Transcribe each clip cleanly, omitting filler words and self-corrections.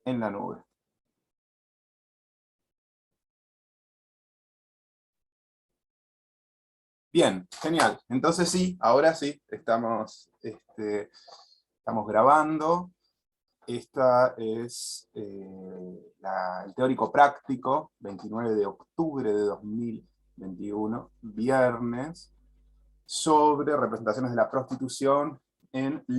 en la nube. Bien, genial. Entonces sí, ahora sí, estamos grabando. Esta es el teórico práctico, 29 de octubre de 2021, viernes, sobre representaciones de la prostitución en la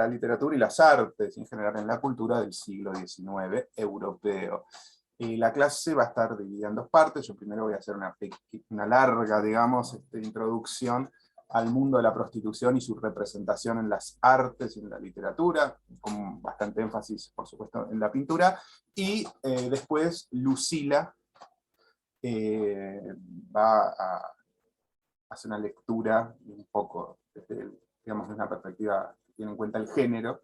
literatura y las artes, en general en la cultura del siglo XIX europeo. La clase va a estar dividida en dos partes. Yo primero voy a hacer una larga, digamos, introducción al mundo de la prostitución y su representación en las artes y en la literatura, con bastante énfasis, por supuesto, en la pintura, y después Lucila va a hacer una lectura un poco, digamos, desde una perspectiva que tiene en cuenta el género,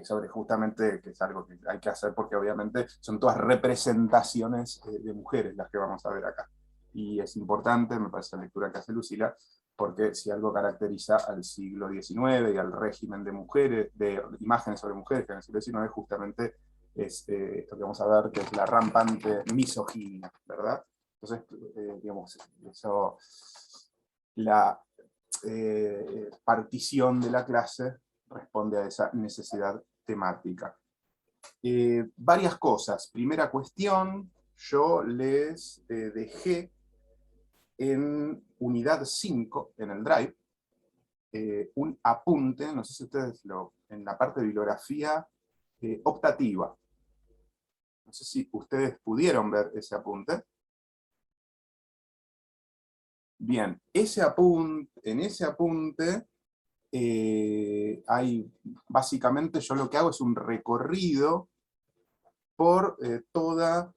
sobre justamente, que es algo que hay que hacer porque obviamente son todas representaciones de mujeres las que vamos a ver acá. Y es importante, me parece, la lectura que hace Lucila, porque si algo caracteriza al siglo XIX y al régimen de mujeres, de imágenes sobre mujeres que en el siglo XIX justamente es esto que vamos a ver, que es la rampante misoginia, ¿verdad? Entonces, digamos, eso, la partición de la clase responde a esa necesidad temática. Varias cosas. Primera cuestión, yo les dejé en unidad 5, en el Drive, un apunte, no sé si ustedes en la parte de bibliografía optativa. No sé si ustedes pudieron ver ese apunte. Bien, en ese apunte básicamente yo lo que hago es un recorrido por toda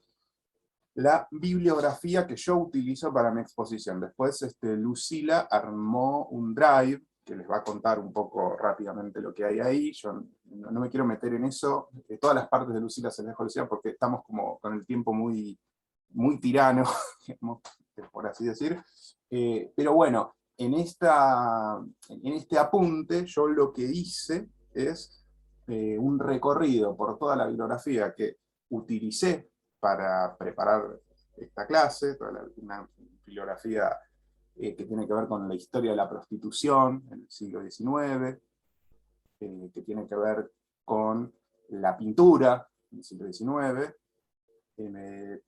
la bibliografía que yo utilizo para mi exposición. Después Lucila armó un drive que les va a contar un poco rápidamente lo que hay ahí. Yo no me quiero meter en eso. Todas las partes de Lucila se las dejo a Lucila porque estamos como con el tiempo muy, muy tirano, por así decir. Pero bueno, en este apunte yo lo que hice es un recorrido por toda la bibliografía que utilicé para preparar esta clase, una bibliografía que tiene que ver con la historia de la prostitución en el siglo XIX, que tiene que ver con la pintura en el siglo XIX.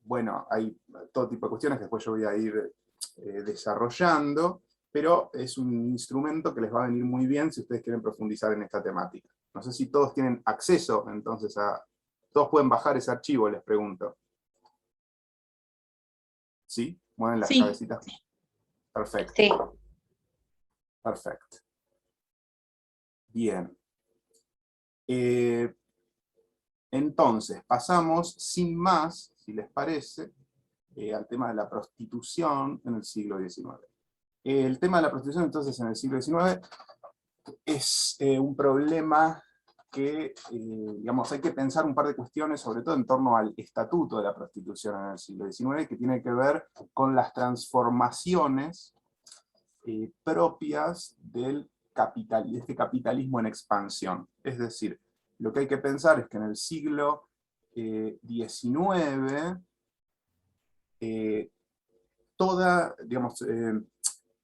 Bueno, hay todo tipo de cuestiones que después yo voy a ir desarrollando, pero es un instrumento que les va a venir muy bien si ustedes quieren profundizar en esta temática. No sé si todos tienen acceso, entonces, todos pueden bajar ese archivo, les pregunto. ¿Sí? ¿Mueven las Sí. cabecitas? Perfecto. Sí. Perfecto. Bien. Entonces, pasamos sin más, si les parece, al tema de la prostitución en el siglo XIX. El tema de la prostitución, entonces, en el siglo XIX es un problema que, digamos, hay que pensar un par de cuestiones, sobre todo en torno al estatuto de la prostitución en el siglo XIX, que tiene que ver con las transformaciones propias de este capitalismo en expansión. Es decir, lo que hay que pensar es que en el siglo XIX, digamos,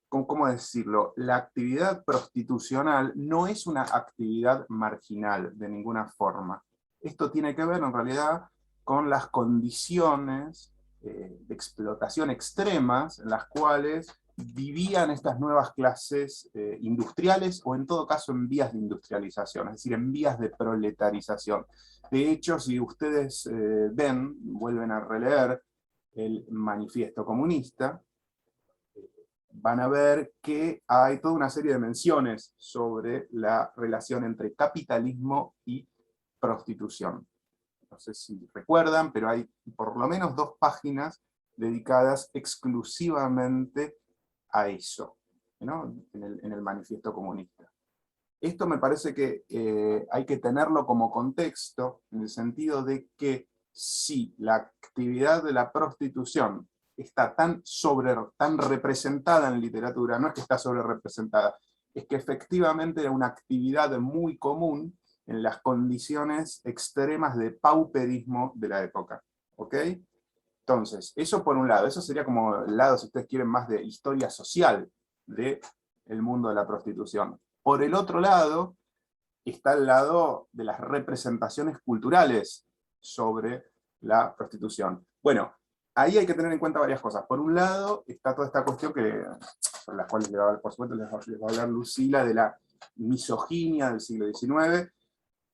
¿cómo decirlo? La actividad prostitucional no es una actividad marginal de ninguna forma. Esto tiene que ver en realidad con las condiciones de explotación extremas en las cuales vivían estas nuevas clases industriales, o en todo caso en vías de industrialización, es decir, en vías de proletarización. De hecho, si ustedes vuelven a releer el Manifiesto Comunista, van a ver que hay toda una serie de menciones sobre la relación entre capitalismo y prostitución. No sé si recuerdan, pero hay por lo menos 2 páginas dedicadas exclusivamente a eso, ¿no? en el Manifiesto Comunista. Esto me parece que hay que tenerlo como contexto, en el sentido de que si la actividad de la prostitución está tan representada en literatura, no es que está sobre representada, es que efectivamente era una actividad muy común en las condiciones extremas de pauperismo de la época. ¿Ok? Entonces, eso por un lado, eso sería como el lado, si ustedes quieren, más de historia social del mundo de la prostitución. Por el otro lado, está el lado de las representaciones culturales sobre la prostitución. Bueno, ahí hay que tener en cuenta varias cosas. Por un lado, está toda esta cuestión sobre la cual, por supuesto, les va a hablar Lucila, de la misoginia del siglo XIX,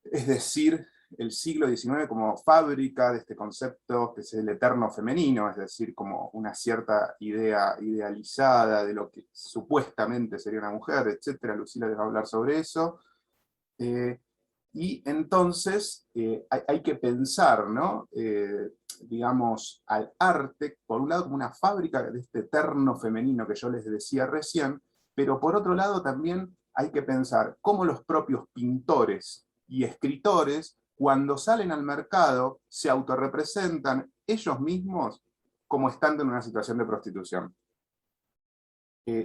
es decir, el siglo XIX como fábrica de este concepto que es el eterno femenino, es decir, como una cierta idea idealizada de lo que supuestamente sería una mujer, etc. Lucila les va a hablar sobre eso. Y entonces hay que pensar, ¿no? Digamos, al arte, por un lado como una fábrica de este eterno femenino que yo les decía recién, pero por otro lado también hay que pensar cómo los propios pintores y escritores, cuando salen al mercado, se autorrepresentan ellos mismos como estando en una situación de prostitución.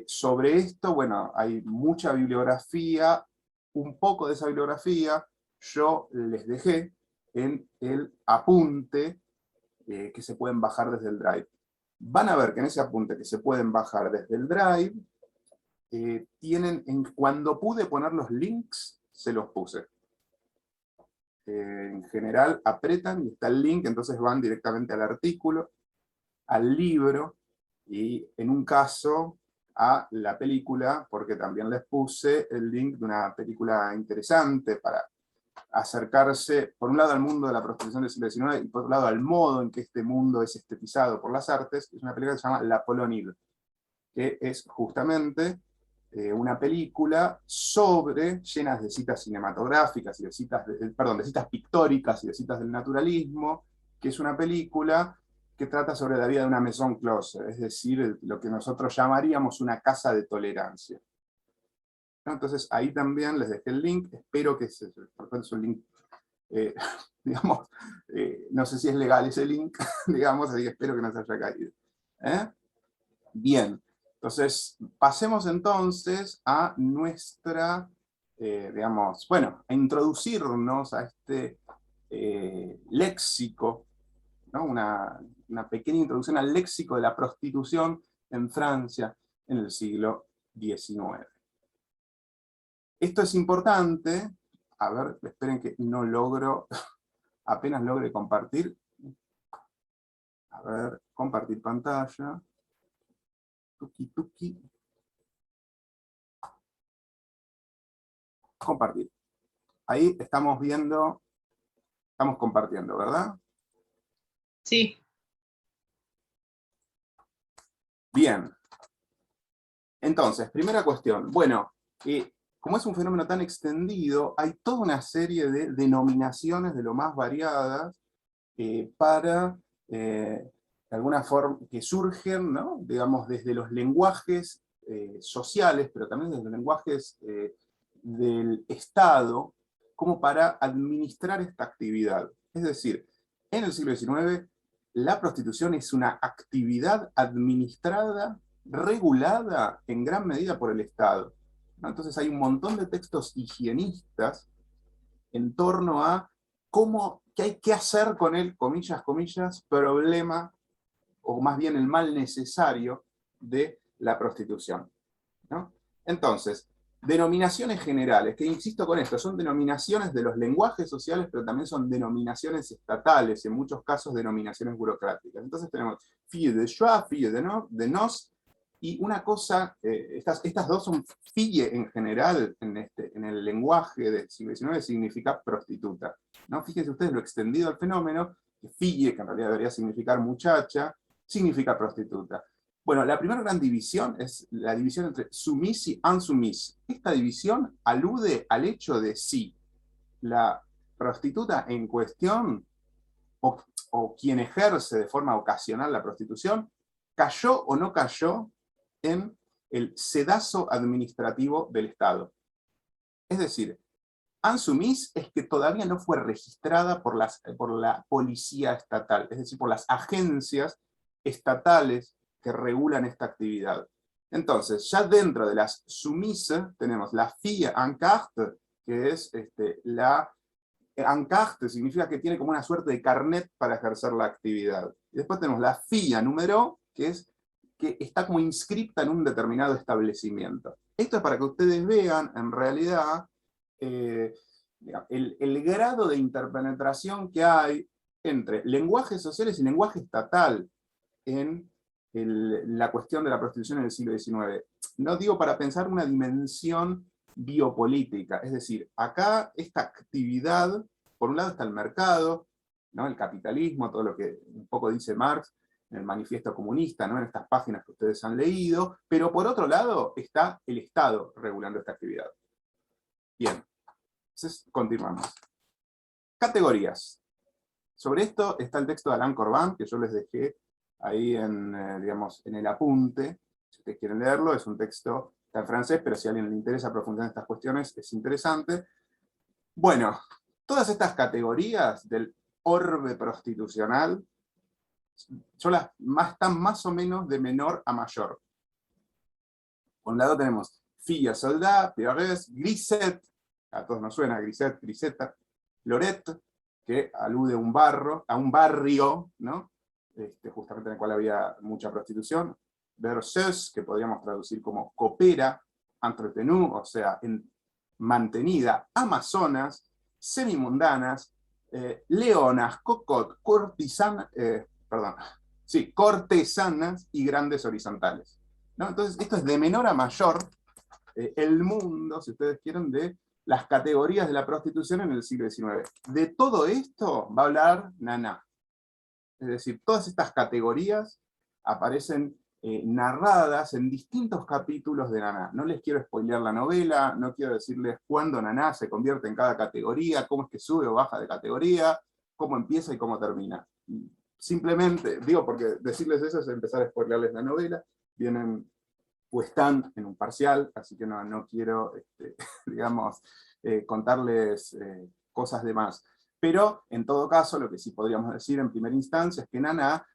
Sobre esto, bueno, hay mucha bibliografía, un poco de esa bibliografía yo les dejé en el apunte que se pueden bajar desde el Drive. Van a ver que en ese apunte que se pueden bajar desde el Drive, cuando pude poner los links, se los puse. En general apretan y está el link, entonces van directamente al artículo, al libro, y en un caso a la película, porque también les puse el link de una película interesante para acercarse, por un lado, al mundo de la prostitución del siglo XIX, y por otro lado, al modo en que este mundo es estetizado por las artes. Es una película que se llama La Polonide, que es justamente una película llenas de citas cinematográficas, y de citas, de citas pictóricas y de citas del naturalismo, que es una película que trata sobre la vida de una maison close, es decir, lo que nosotros llamaríamos una casa de tolerancia. Entonces ahí también les dejé el link, espero que es un link, digamos, no sé si es legal ese link, digamos, así que espero que no se haya caído. Bien, entonces pasemos entonces a nuestra, digamos, bueno, a introducirnos a este léxico, ¿no? Una pequeña introducción al léxico de la prostitución en Francia en el siglo XIX. Esto es importante. A ver, esperen que no logro, apenas logre compartir. A ver, compartir pantalla. Tuki, tuki. Compartir. Ahí estamos viendo, estamos compartiendo, ¿verdad? Sí. Bien. Entonces, primera cuestión. Bueno, como es un fenómeno tan extendido, hay toda una serie de denominaciones de lo más variadas para, de alguna forma, que surgen, ¿no? Digamos, desde los lenguajes sociales, pero también desde los lenguajes del Estado, como para administrar esta actividad. Es decir, en el siglo XIX, la prostitución es una actividad administrada, regulada en gran medida por el Estado, ¿no? Entonces hay un montón de textos higienistas en torno a qué hay que hacer con el, comillas, comillas, problema, o más bien el mal necesario de la prostitución, ¿no? Entonces, denominaciones generales, que insisto con esto, son denominaciones de los lenguajes sociales, pero también son denominaciones estatales, en muchos casos denominaciones burocráticas. Entonces tenemos fille de joie, fille de noces, y una cosa, estas dos son fille en general, en el lenguaje del siglo XIX, significa prostituta, ¿no? Fíjense ustedes lo extendido al fenómeno, que fille, que en realidad debería significar muchacha, significa prostituta. Bueno, la primera gran división es la división entre soumise y insoumise. Esta división alude al hecho de si la prostituta en cuestión, o quien ejerce de forma ocasional la prostitución, cayó o no cayó en el sedazo administrativo del Estado. Es decir, insoumise es que todavía no fue registrada por la policía estatal, es decir, por las agencias estatales que regulan esta actividad. Entonces, ya dentro de las soumises tenemos la fille en carte, que es la encarte significa que tiene como una suerte de carnet para ejercer la actividad. Y después tenemos la FIA número, que es que está como inscripta en un determinado establecimiento. Esto es para que ustedes vean, en realidad, el grado de interpenetración que hay entre lenguajes sociales y lenguaje estatal en la cuestión de la prostitución en el siglo XIX. No digo para pensar una dimensión biopolítica, es decir, acá esta actividad, por un lado está el mercado, ¿no? El capitalismo, todo lo que un poco dice Marx en el manifiesto comunista, ¿no? En estas páginas que ustedes han leído, pero por otro lado está el Estado regulando esta actividad. Bien, entonces continuamos. Categorías. Sobre esto está el texto de Alain Corbin, que yo les dejé ahí digamos, en el apunte. Si ustedes quieren leerlo, es un texto, está en francés, pero si a alguien le interesa profundizar en estas cuestiones, es interesante. Bueno, todas estas categorías del orbe prostitucional están más o menos de menor a mayor. Por un lado tenemos Fille, Soldat, Pierres, Grisette, a todos nos suena Grisette, Grisetta, Lorette, que alude a un barrio, ¿no? Justamente en el cual había mucha prostitución. Berceuse, que podríamos traducir como copera, entretenue, o sea, mantenida. Amazonas, semimundanas, leonas, cocotte, cortesanas y grandes horizontales, ¿no? Entonces, esto es de menor a mayor el mundo, si ustedes quieren, de las categorías de la prostitución en el siglo XIX. De todo esto va a hablar Nana. Es decir, todas estas categorías aparecen narradas en distintos capítulos de Nana. No les quiero spoilear la novela, no quiero decirles cuándo Nana se convierte en cada categoría, cómo es que sube o baja de categoría, cómo empieza y cómo termina. Simplemente, digo, porque decirles eso es empezar a spoilearles la novela, vienen o están en un parcial, así que no quiero, digamos, contarles cosas de más. Pero, en todo caso, lo que sí podríamos decir en primera instancia es que Nana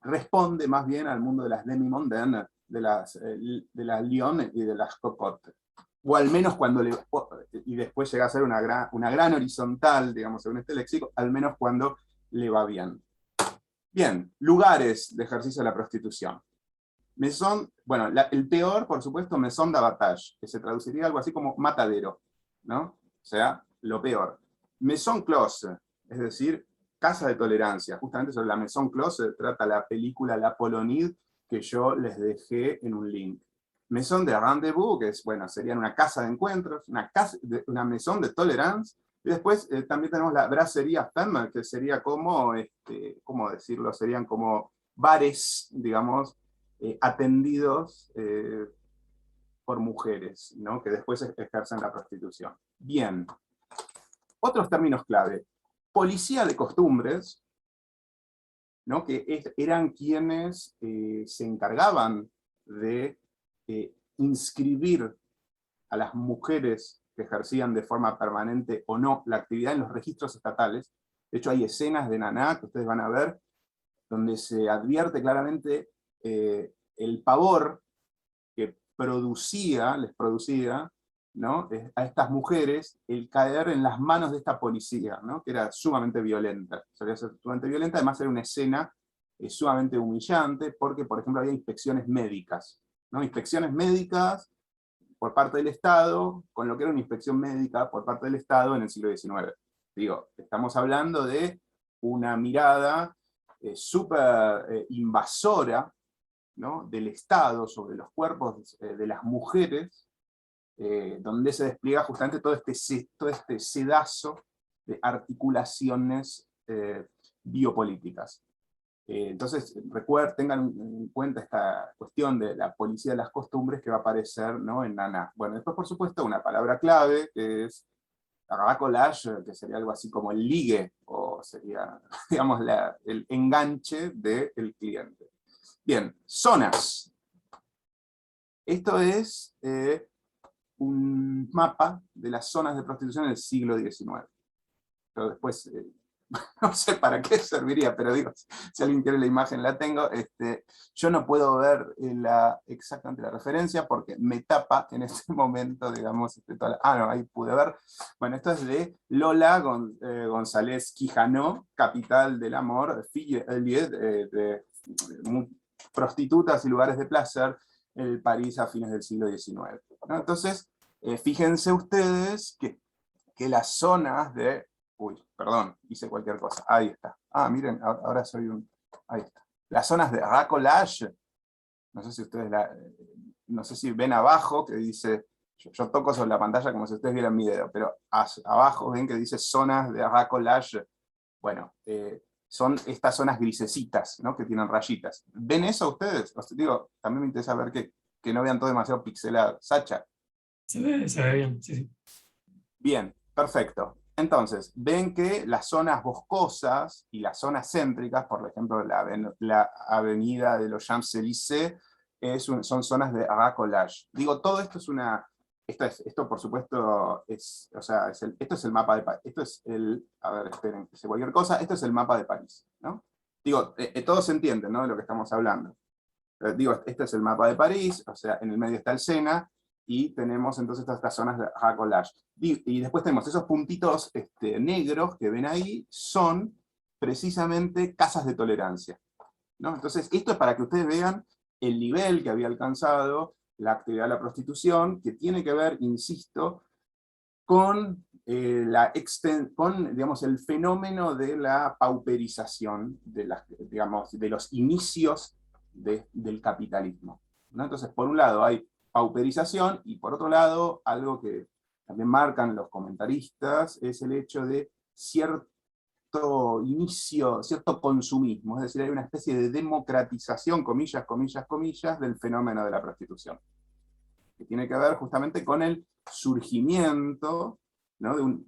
responde más bien al mundo de las demi-mondaines, de las lionnes y de las cocottes. O al menos cuando y después llega a ser una gran horizontal, digamos, según este léxico, al menos cuando le va bien. Bien, lugares de ejercicio de la prostitución. Bueno, el peor, por supuesto, maison d'abattage, que se traduciría algo así como matadero, ¿no? O sea, lo peor. Maison close, es decir, casa de tolerancia. Justamente sobre la maison close se trata la película La Polonide, que yo les dejé en un link. Maison de rendezvous, que es, bueno, serían una casa de encuentros, una maison de tolérance. Y después también tenemos la brasserie femme, que sería como, ¿cómo decirlo? Serían como bares, digamos, atendidos por mujeres, ¿no? Que después ejercen la prostitución. Bien. Otros términos clave. Policía de costumbres, ¿no? Que eran quienes se encargaban de inscribir a las mujeres que ejercían de forma permanente o no la actividad en los registros estatales. De hecho, hay escenas de Naná que ustedes van a ver donde se advierte claramente el pavor que les producía, ¿no? A estas mujeres el caer en las manos de esta policía, ¿no? Que era sumamente violenta. Solía ser sumamente violenta, además era una escena sumamente humillante, porque, por ejemplo, había inspecciones médicas, ¿no? Inspecciones médicas por parte del Estado, con lo que era una inspección médica por parte del Estado en el siglo XIX. Digo, estamos hablando de una mirada súper invasora, ¿no? Del Estado sobre los cuerpos de las mujeres, donde se despliega justamente todo este sedazo de articulaciones biopolíticas. Entonces, tengan en cuenta esta cuestión de la policía de las costumbres que va a aparecer, ¿no? En Naná. Bueno, después, por supuesto, una palabra clave, que es racolage, que sería algo así como el ligue, o sería, digamos, el enganche del cliente. Bien, zonas. Esto es un mapa de las zonas de prostitución del siglo XIX. Pero después no sé para qué serviría, pero digo, si alguien quiere la imagen la tengo, yo no puedo ver exactamente la referencia porque me tapa en este momento, digamos, no, ahí pude ver. Bueno, esto es de Lola González Quijano, capital del amor, fille Elliot, prostitutas y lugares de placer, en París a fines del siglo XIX. ¿No? Entonces, fíjense ustedes que las zonas de... Uy, perdón, hice cualquier cosa. Ahí está. Miren, ahora soy un... Ahí está. Las zonas de racolage, no sé si ustedes no sé si ven abajo que dice... Yo toco sobre la pantalla como si ustedes vieran mi dedo, pero abajo ven que dice zonas de racolage. Bueno, son estas zonas grisecitas, ¿no? Que tienen rayitas. ¿Ven eso ustedes? Digo, también me interesa ver que no vean todo demasiado pixelado. Sacha. Se ve bien, sí, sí. Bien, perfecto. Entonces, ven que las zonas boscosas y las zonas céntricas, por ejemplo, la avenida de los Champs-Élysées, son zonas de racolage. Digo, todo esto es esto por supuesto, esto es el mapa de París. Esto es a ver, esperen, que sé cualquier cosa, esto es el mapa de París, ¿no? Digo, todos entienden, ¿no? De lo que estamos hablando. Digo, este es el mapa de París, o sea, en el medio está el Sena, y tenemos entonces todas estas zonas de racolage. Y después tenemos esos puntitos negros que ven ahí, son precisamente casas de tolerancia, ¿no? Entonces, esto es para que ustedes vean el nivel que había alcanzado la actividad de la prostitución, que tiene que ver, insisto, con, digamos, el fenómeno de la pauperización de los inicios del capitalismo, ¿no? Entonces, por un lado hay pauperización, y por otro lado, algo que también marcan los comentaristas, es el hecho de cierto inicio, cierto consumismo, es decir, hay una especie de democratización, comillas, comillas, comillas, del fenómeno de la prostitución, que tiene que ver justamente con el surgimiento, ¿no?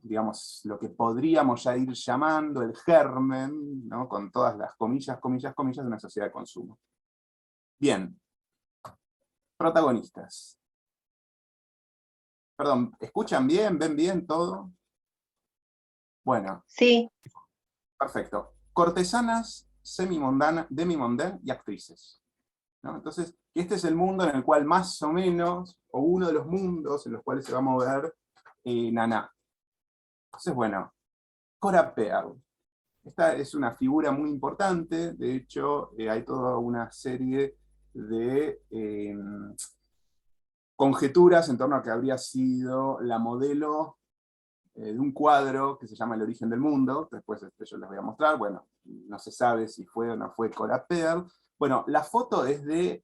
Digamos, lo que podríamos ya ir llamando el germen, ¿no? Con todas las comillas, comillas, comillas, de una sociedad de consumo. Bien. Protagonistas. Perdón, ¿escuchan bien? ¿Ven bien todo? Bueno. Sí. Perfecto. Cortesanas, demi-mondaine y actrices, ¿no? Entonces, este es el mundo en el cual más o menos, o uno de los mundos en los cuales se va a mover Nana. Entonces, bueno, Cora Pearl. Esta es una figura muy importante, de hecho, hay toda una serie de conjeturas en torno a que habría sido la modelo de un cuadro que se llama El origen del mundo, después yo les voy a mostrar, bueno, no se sabe si fue o no fue Cora Pearl. Bueno, la foto es de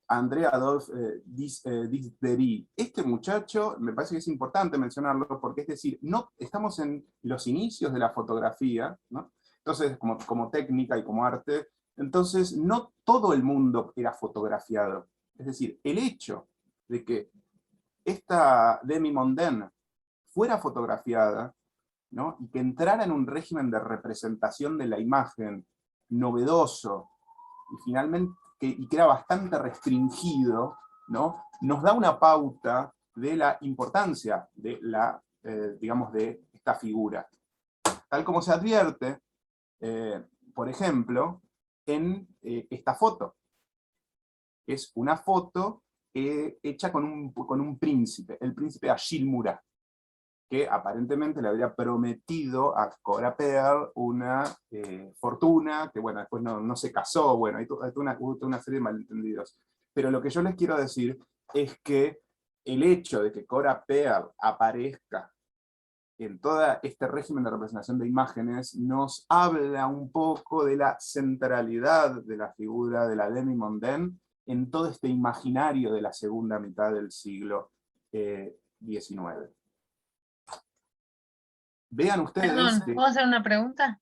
André Adolphe Disdery. Este muchacho, me parece que es importante mencionarlo, porque es decir, no, estamos en los inicios de la fotografía, ¿no? Entonces, como técnica y como arte, entonces no todo el mundo era fotografiado. Es decir, el hecho de que esta demi-mondaine fuera fotografiada, ¿no? Y que entrara en un régimen de representación de la imagen novedoso, y finalmente que era bastante restringido, ¿no? Nos da una pauta de la importancia de digamos, de esta figura. Tal como se advierte, por ejemplo, en esta foto. Es una foto hecha con un príncipe, el príncipe Achille Murat, que aparentemente le habría prometido a Cora Pearl una fortuna, que bueno, después no se casó, bueno, hubo toda una serie de malentendidos. Pero lo que yo les quiero decir es que el hecho de que Cora Pearl aparezca en todo este régimen de representación de imágenes nos habla un poco de la centralidad de la figura de la demi-mondaine en todo este imaginario de la segunda mitad del siglo XIX. Vean ustedes... Perdón, ¿puedo hacer una pregunta?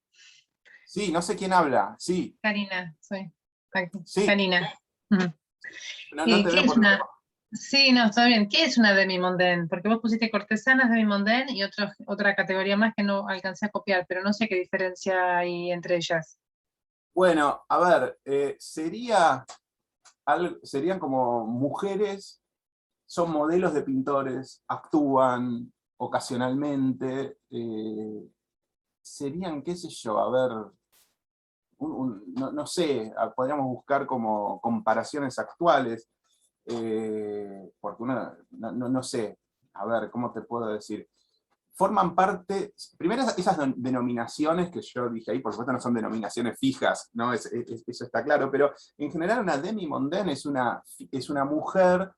Sí, no sé quién habla, sí. Karina, soy. Sí. Karina. Ujú. No ¿Y te qué veo es por... una? Sí, no, está bien. ¿Qué es una demi-mondaine? Porque vos pusiste cortesanas demi-mondaine y otra categoría más que no alcancé a copiar, pero no sé qué diferencia hay entre ellas. Bueno, a ver, serían como mujeres, son modelos de pintores, actúan ocasionalmente, serían, qué sé yo, a ver, no sé, podríamos buscar como comparaciones actuales, porque uno, no sé, a ver, ¿cómo te puedo decir? Forman parte, primero esas denominaciones que yo dije ahí, por supuesto no son denominaciones fijas, ¿no? Eso está claro, pero en general una demi-mondaine es una mujer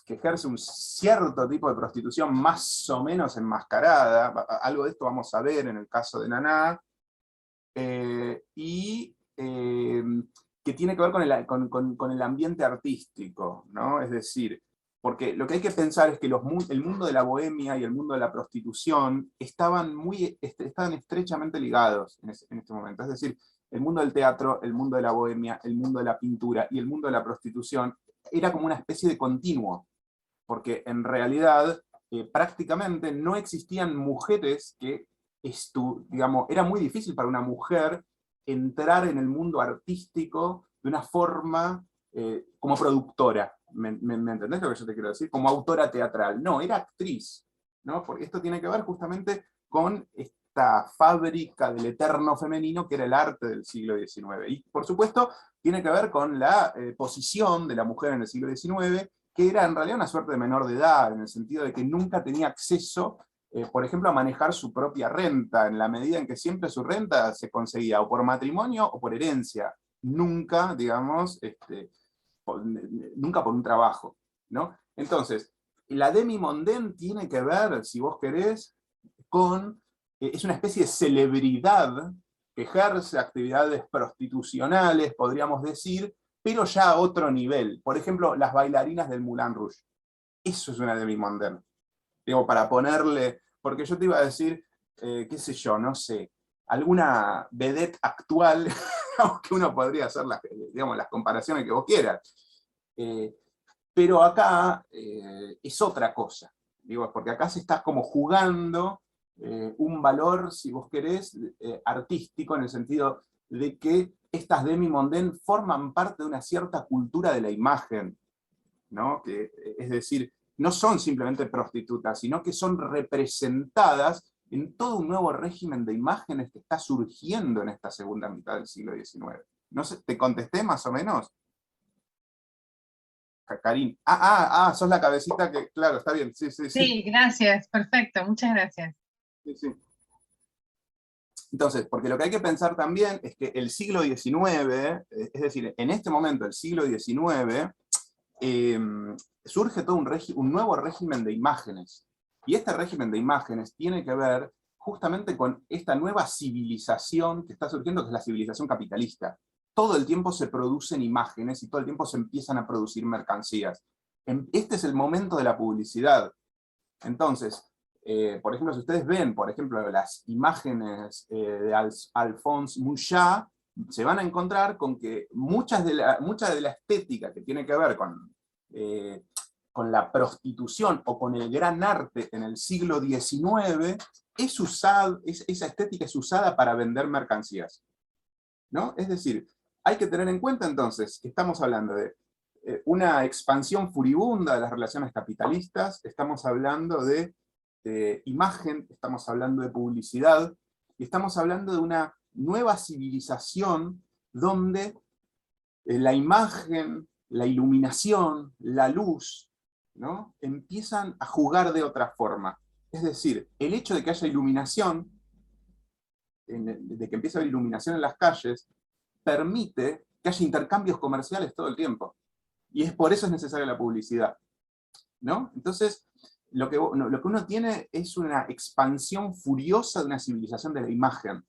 que ejerce un cierto tipo de prostitución más o menos enmascarada, algo de esto vamos a ver en el caso de Naná, y que tiene que ver con el ambiente artístico, ¿no? Es decir, porque lo que hay que pensar es que el mundo de la bohemia y el mundo de la prostitución estaban estrechamente ligados en este momento. Es decir, el mundo del teatro, el mundo de la bohemia, el mundo de la pintura y el mundo de la prostitución era como una especie de continuo, porque en realidad prácticamente no existían mujeres que, digamos, era muy difícil para una mujer entrar en el mundo artístico de una forma como productora. ¿Me entendés lo que yo te quiero decir? Como autora teatral. No, era actriz, ¿no? Porque esto tiene que ver justamente con esta fábrica del eterno femenino que era el arte del siglo XIX. Y por supuesto tiene que ver con la posición de la mujer en el siglo XIX, que era en realidad una suerte de menor de edad, en el sentido de que nunca tenía acceso, por ejemplo, a manejar su propia renta, en la medida en que siempre su renta se conseguía o por matrimonio o por herencia, nunca, digamos, nunca por un trabajo, ¿no? Entonces, la demi-mondaine tiene que ver, si vos querés, con, es una especie de celebridad que ejerce actividades prostitucionales, podríamos decir, pero ya a otro nivel. Por ejemplo, las bailarinas del Moulin Rouge. Eso es una demi-mondaine. Digo, para ponerle, porque yo te iba a decir, qué sé yo, no sé, alguna vedette actual, que uno podría hacer digamos, las comparaciones que vos quieras. Pero acá es otra cosa. Digo, porque acá se está como jugando un valor, si vos querés, artístico, en el sentido de que estas demi-mondaine forman parte de una cierta cultura de la imagen, ¿no? Es decir, no son simplemente prostitutas, sino que son representadas en todo un nuevo régimen de imágenes que está surgiendo en esta segunda mitad del siglo XIX. No sé, ¿te contesté más o menos? Karin. Sos la cabecita que, claro, está bien, sí. Sí, gracias, perfecto, muchas gracias. Sí. Entonces, porque lo que hay que pensar también es que el siglo XIX, es decir, en este momento, el siglo XIX, surge todo un nuevo régimen de imágenes. Y este régimen de imágenes tiene que ver justamente con esta nueva civilización que está surgiendo, que es la civilización capitalista. Todo el tiempo se producen imágenes y todo el tiempo se empiezan a producir mercancías. Este es el momento de la publicidad. Entonces, por ejemplo, si ustedes ven, por ejemplo, las imágenes de Alphonse Mucha, se van a encontrar con que mucha de la estética que tiene que ver con la prostitución o con el gran arte en el siglo XIX, esa estética es usada para vender mercancías, ¿no? Es decir, hay que tener en cuenta entonces que estamos hablando de una expansión furibunda de las relaciones capitalistas, estamos hablando de imagen, estamos hablando de publicidad, y estamos hablando de una nueva civilización donde la imagen, la iluminación, la luz, ¿no? Empiezan a jugar de otra forma. Es decir, el hecho de que haya iluminación, de que empiece a haber iluminación en las calles, permite que haya intercambios comerciales todo el tiempo. Y por eso es necesaria la publicidad, ¿no? Entonces, lo que uno tiene es una expansión furiosa de una civilización de la imagen,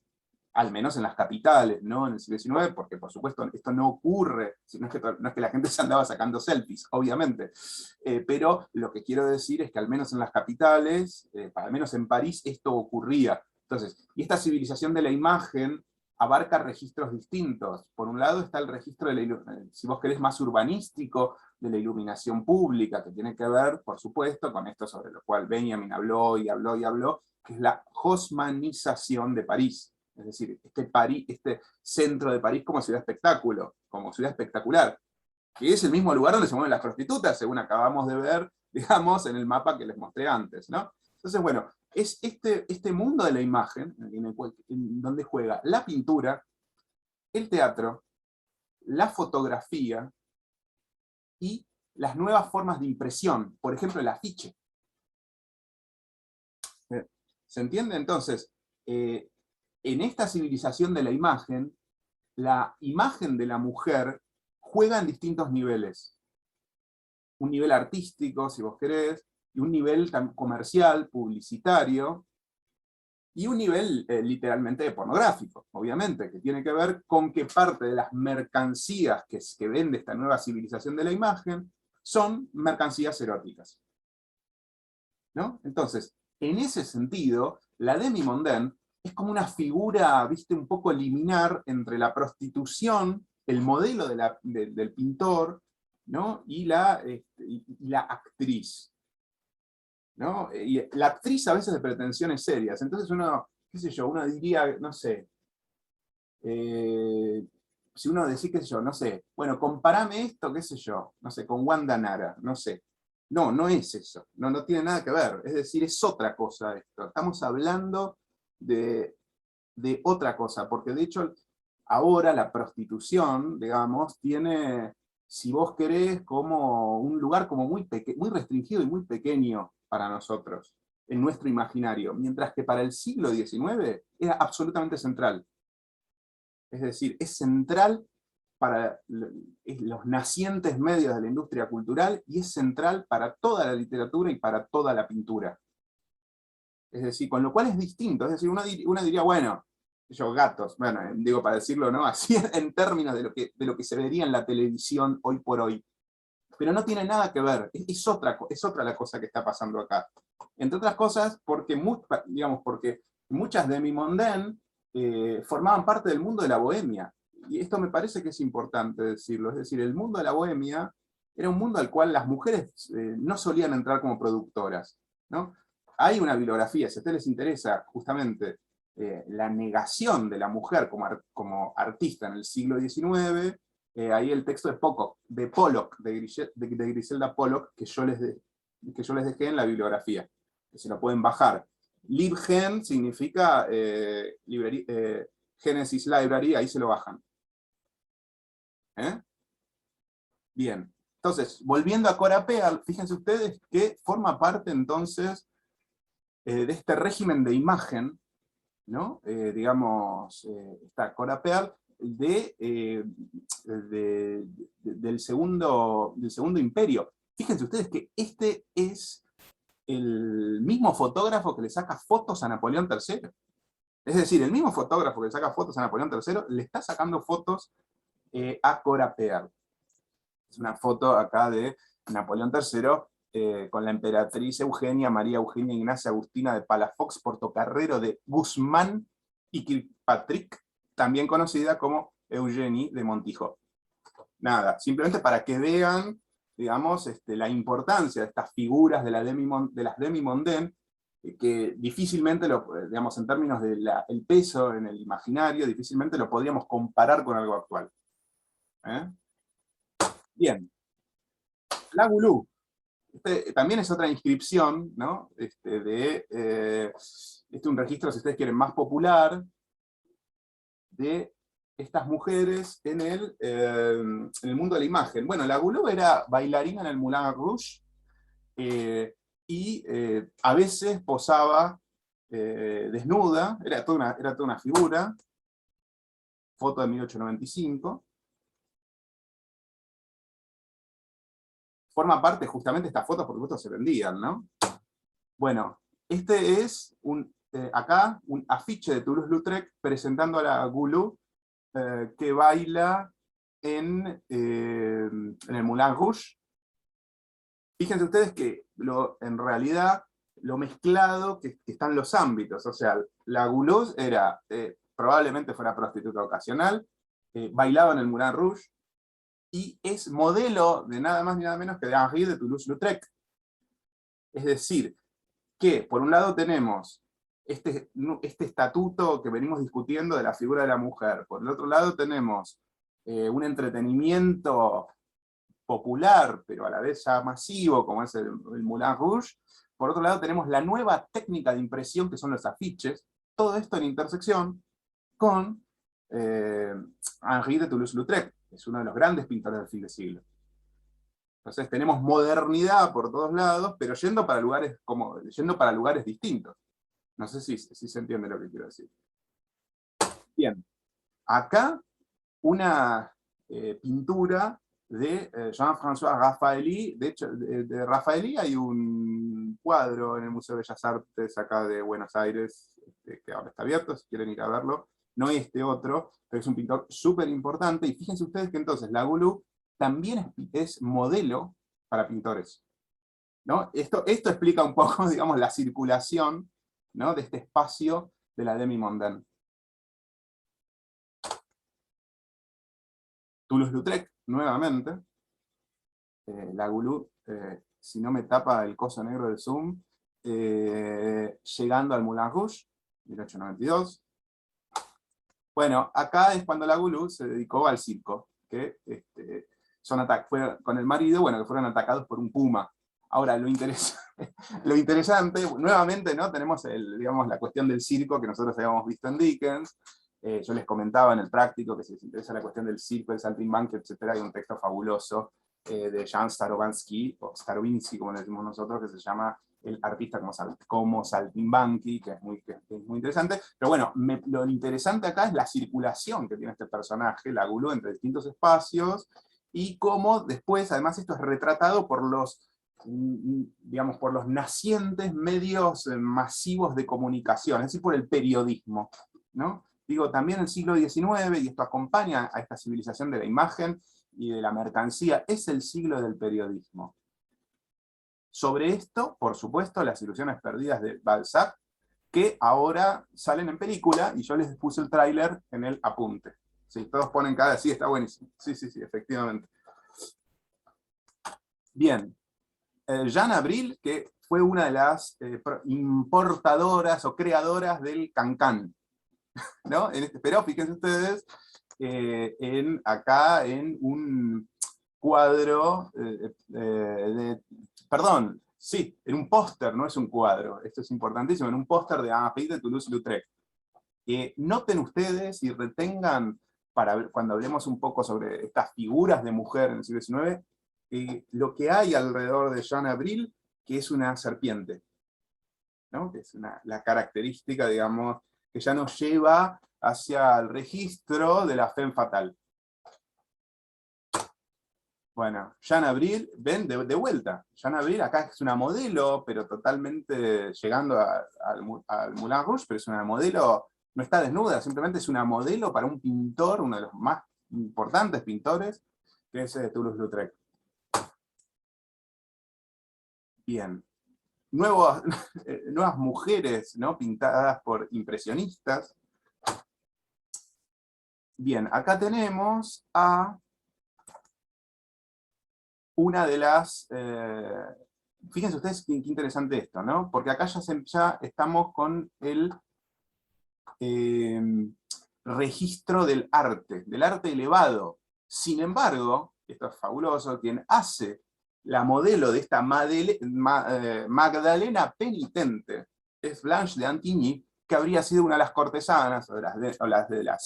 al menos en las capitales, ¿no? En el siglo XIX, porque por supuesto esto no ocurre, no es que la gente se andaba sacando selfies, obviamente, pero lo que quiero decir es que al menos en las capitales, al menos en París, esto ocurría. Entonces, y esta civilización de la imagen abarca registros distintos. Por un lado está el registro, si vos querés, más urbanístico, de la iluminación pública, que tiene que ver, por supuesto, con esto sobre lo cual Benjamin habló, que es la haussmannización de París. Es decir, este centro de París como ciudad espectáculo, como ciudad espectacular, que es el mismo lugar donde se mueven las prostitutas, según acabamos de ver, digamos, en el mapa que les mostré antes, ¿no? Entonces, bueno, es este mundo de la imagen, en donde juega la pintura, el teatro, la fotografía y las nuevas formas de impresión, por ejemplo el afiche. ¿Se entiende? Entonces, en esta civilización de la imagen de la mujer juega en distintos niveles. Un nivel artístico, si vos querés, y un nivel comercial, publicitario, y un nivel literalmente pornográfico, obviamente, que tiene que ver con que parte de las mercancías que vende esta nueva civilización de la imagen son mercancías eróticas, ¿no? Entonces, en ese sentido, la demi-mondaine es como una figura, viste, un poco liminar entre la prostitución, el modelo del pintor, ¿no? y la actriz, ¿no? Y la actriz a veces de pretensiones serias, entonces uno, qué sé yo, uno diría, no sé, si uno decía, qué sé yo, no sé, bueno, comparame esto, qué sé yo, no sé, con Wanda Nara, no sé. No, no es eso, no tiene nada que ver, es decir, es otra cosa esto. Estamos hablando de otra cosa, porque de hecho ahora la prostitución, digamos, tiene, si vos querés, como un lugar como muy restringido y muy pequeño para nosotros, en nuestro imaginario, mientras que para el siglo XIX era absolutamente central. Es decir, es central para los nacientes medios de la industria cultural y es central para toda la literatura y para toda la pintura. Es decir, con lo cual es distinto. Es decir, uno diría, bueno, yo gatos, bueno, digo para decirlo, ¿no? Así en términos de lo que se vería en la televisión hoy por hoy. Pero no tiene nada que ver, es otra la cosa que está pasando acá. Entre otras cosas, porque muchas demi-mondaine formaban parte del mundo de la bohemia. Y esto me parece que es importante decirlo. Es decir, el mundo de la bohemia era un mundo al cual las mujeres no solían entrar como productoras, ¿no? Hay una bibliografía, si a ustedes les interesa justamente la negación de la mujer como artista en el siglo XIX, ahí el texto de Pollock, de Griselda Pollock, que yo les dejé en la bibliografía, que se lo pueden bajar. LibGen significa Genesis Library, ahí se lo bajan. Bien, entonces, volviendo a Cora Pearl, fíjense ustedes que forma parte entonces de este régimen de imagen, ¿no? Digamos, está Cora Pearl, del segundo imperio. Fíjense ustedes que este es el mismo fotógrafo que le saca fotos a Napoleón III. Es decir, el mismo fotógrafo que le saca fotos a Napoleón III le está sacando fotos a Cora Pearl. Es una foto acá de Napoleón III con la emperatriz Eugenia, María Eugenia Ignacia Agustina de Palafox, Portocarrero de Guzmán y Kirkpatrick, también conocida como Eugenie de Montijo. Nada, simplemente para que vean, digamos, la importancia de estas figuras de las demi-mondaine, que difícilmente, digamos, en términos del peso en el imaginario, difícilmente lo podríamos comparar con algo actual. Bien. La Goulou. También es otra inscripción, ¿no? Un registro, si ustedes quieren, más popular, de estas mujeres en el mundo de la imagen. Bueno, la Goulou era bailarina en el Moulin Rouge, y a veces posaba desnuda, era toda una figura, foto de 1895, forma parte justamente de estas fotos, por supuesto se vendían, ¿no? Bueno, este es acá un afiche de Toulouse-Lautrec presentando a la Goulou que baila en el Moulin Rouge. Fíjense ustedes que en realidad lo mezclado que están los ámbitos, o sea, la Goulou era, probablemente fuera prostituta ocasional, bailaba en el Moulin Rouge, y es modelo de nada más ni nada menos que de Henri de Toulouse-Lautrec. Es decir, que por un lado tenemos este estatuto que venimos discutiendo de la figura de la mujer, por el otro lado tenemos un entretenimiento popular, pero a la vez ya masivo, como es el Moulin Rouge, por otro lado tenemos la nueva técnica de impresión, que son los afiches, todo esto en intersección con Henri de Toulouse-Lautrec, que es uno de los grandes pintores del fin de siglo. Entonces tenemos modernidad por todos lados, pero yendo para lugares distintos. No sé si se entiende lo que quiero decir. Bien, acá una pintura de Jean-François Raffaelli. De hecho, de Raffaelli hay un cuadro en el Museo de Bellas Artes acá de Buenos Aires, que ahora está abierto, si quieren ir a verlo. No este otro, pero es un pintor súper importante. Y fíjense ustedes que entonces la Gouloux también es modelo para pintores, ¿no? Esto explica un poco, digamos, la circulación, ¿no?, de este espacio de la demi-mondaine. Toulouse-Lautrec, nuevamente. La Gouloux, si no me tapa el coso negro del zoom, llegando al Moulin Rouge, 1892. Bueno, acá es cuando la Gouloux se dedicó al circo, que fue con el marido, bueno, que fueron atacados por un puma. Ahora, lo interesante, nuevamente, ¿no?, tenemos digamos, la cuestión del circo que nosotros habíamos visto en Dickens. Yo les comentaba en el práctico que si les interesa la cuestión del circo, el saltimbanqui, etc., hay un texto fabuloso de Jan Starobinski, o Starobinski, como le decimos nosotros, que se llama El artista como saltimbanqui, que es muy interesante. Pero bueno, lo interesante acá es la circulación que tiene este personaje, la Gouloux, entre distintos espacios, y cómo después, además, esto es retratado por los, digamos, por los nacientes medios masivos de comunicación, es decir, por el periodismo, ¿no? Digo, también el siglo XIX, y esto acompaña a esta civilización de la imagen y de la mercancía, es el siglo del periodismo. Sobre esto, por supuesto, las ilusiones perdidas de Balzac, que ahora salen en película, y yo les puse el tráiler en el apunte. Sí, todos ponen cada... Sí, está buenísimo. Sí, efectivamente. Bien. Jeanne Avril, que fue una de las importadoras o creadoras del cancán, ¿no? Pero fíjense ustedes, acá en un cuadro, perdón, sí, en un póster, no es un cuadro, esto es importantísimo, en un póster de Henri de Toulouse-Lautrec. Noten ustedes y retengan, para ver, cuando hablemos un poco sobre estas figuras de mujer en el siglo XIX, lo que hay alrededor de Jeanne Avril, que es una serpiente, ¿no? Que es la característica, digamos, que ya nos lleva hacia el registro de la femme fatale. Bueno, Jeanne Avril, ven, de vuelta. Jeanne Avril acá es una modelo, pero totalmente llegando al Moulin Rouge, pero es una modelo, no está desnuda, simplemente es una modelo para un pintor, uno de los más importantes pintores, que es Toulouse-Lautrec. Bien. Nuevas mujeres, ¿no?, pintadas por impresionistas. Bien, acá tenemos a una de las... fíjense ustedes qué interesante esto, ¿no? Porque acá ya estamos con el registro del arte elevado. Sin embargo, esto es fabuloso, quien hace la modelo de esta Magdalena penitente es Blanche de Antigny, que habría sido una de las cortesanas, o las de las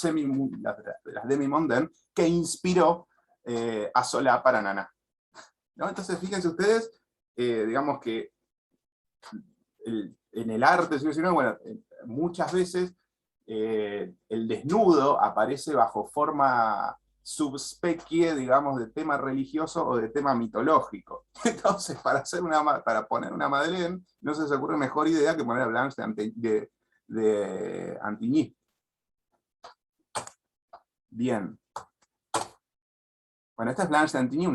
demi-mondaine, que inspiró a Solá para Nana, ¿no? Entonces, fíjense ustedes, digamos que en el arte del siglo XIX, bueno, muchas veces el desnudo aparece bajo forma subspecie, digamos, de tema religioso o de tema mitológico. Entonces, para poner una Madeleine, no se les ocurre mejor idea que poner a Blanche de Antigny. Bien. Bueno, esta es Blanche de Antigny,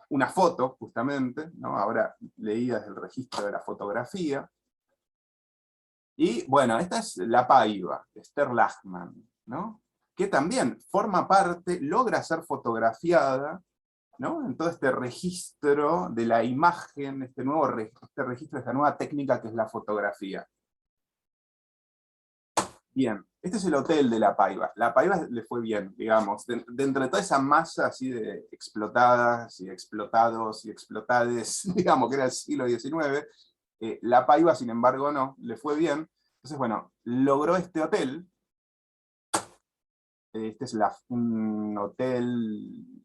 una foto, justamente, ¿no? Ahora leída desde el registro de la fotografía. Y, bueno, esta es La Paiva, de Esther Lachman, ¿no?, que también forma parte, logra ser fotografiada, ¿no?, en todo este registro de la imagen, este registro, esta nueva técnica que es la fotografía. Bien, este es el hotel de La Paiva. La Paiva le fue bien, digamos, de entre toda esa masa así de explotadas y explotados y explotades, digamos, que era el siglo XIX, La Paiva, sin embargo, no, le fue bien. Entonces, bueno, logró este hotel. Este es un hotel,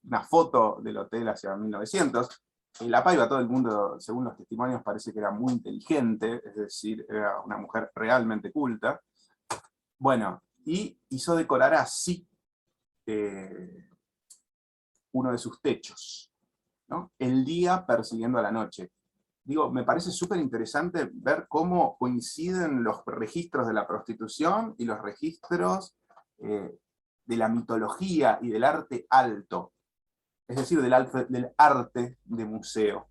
una foto del hotel hacia 1900. La Paiva, todo el mundo, según los testimonios, parece que era muy inteligente, es decir, era una mujer realmente culta. Bueno, y hizo decorar así uno de sus techos, ¿no? El día persiguiendo a la noche. Digo, me parece súper interesante ver cómo coinciden los registros de la prostitución y los registros de la mitología y del arte alto, es decir, del arte de museo.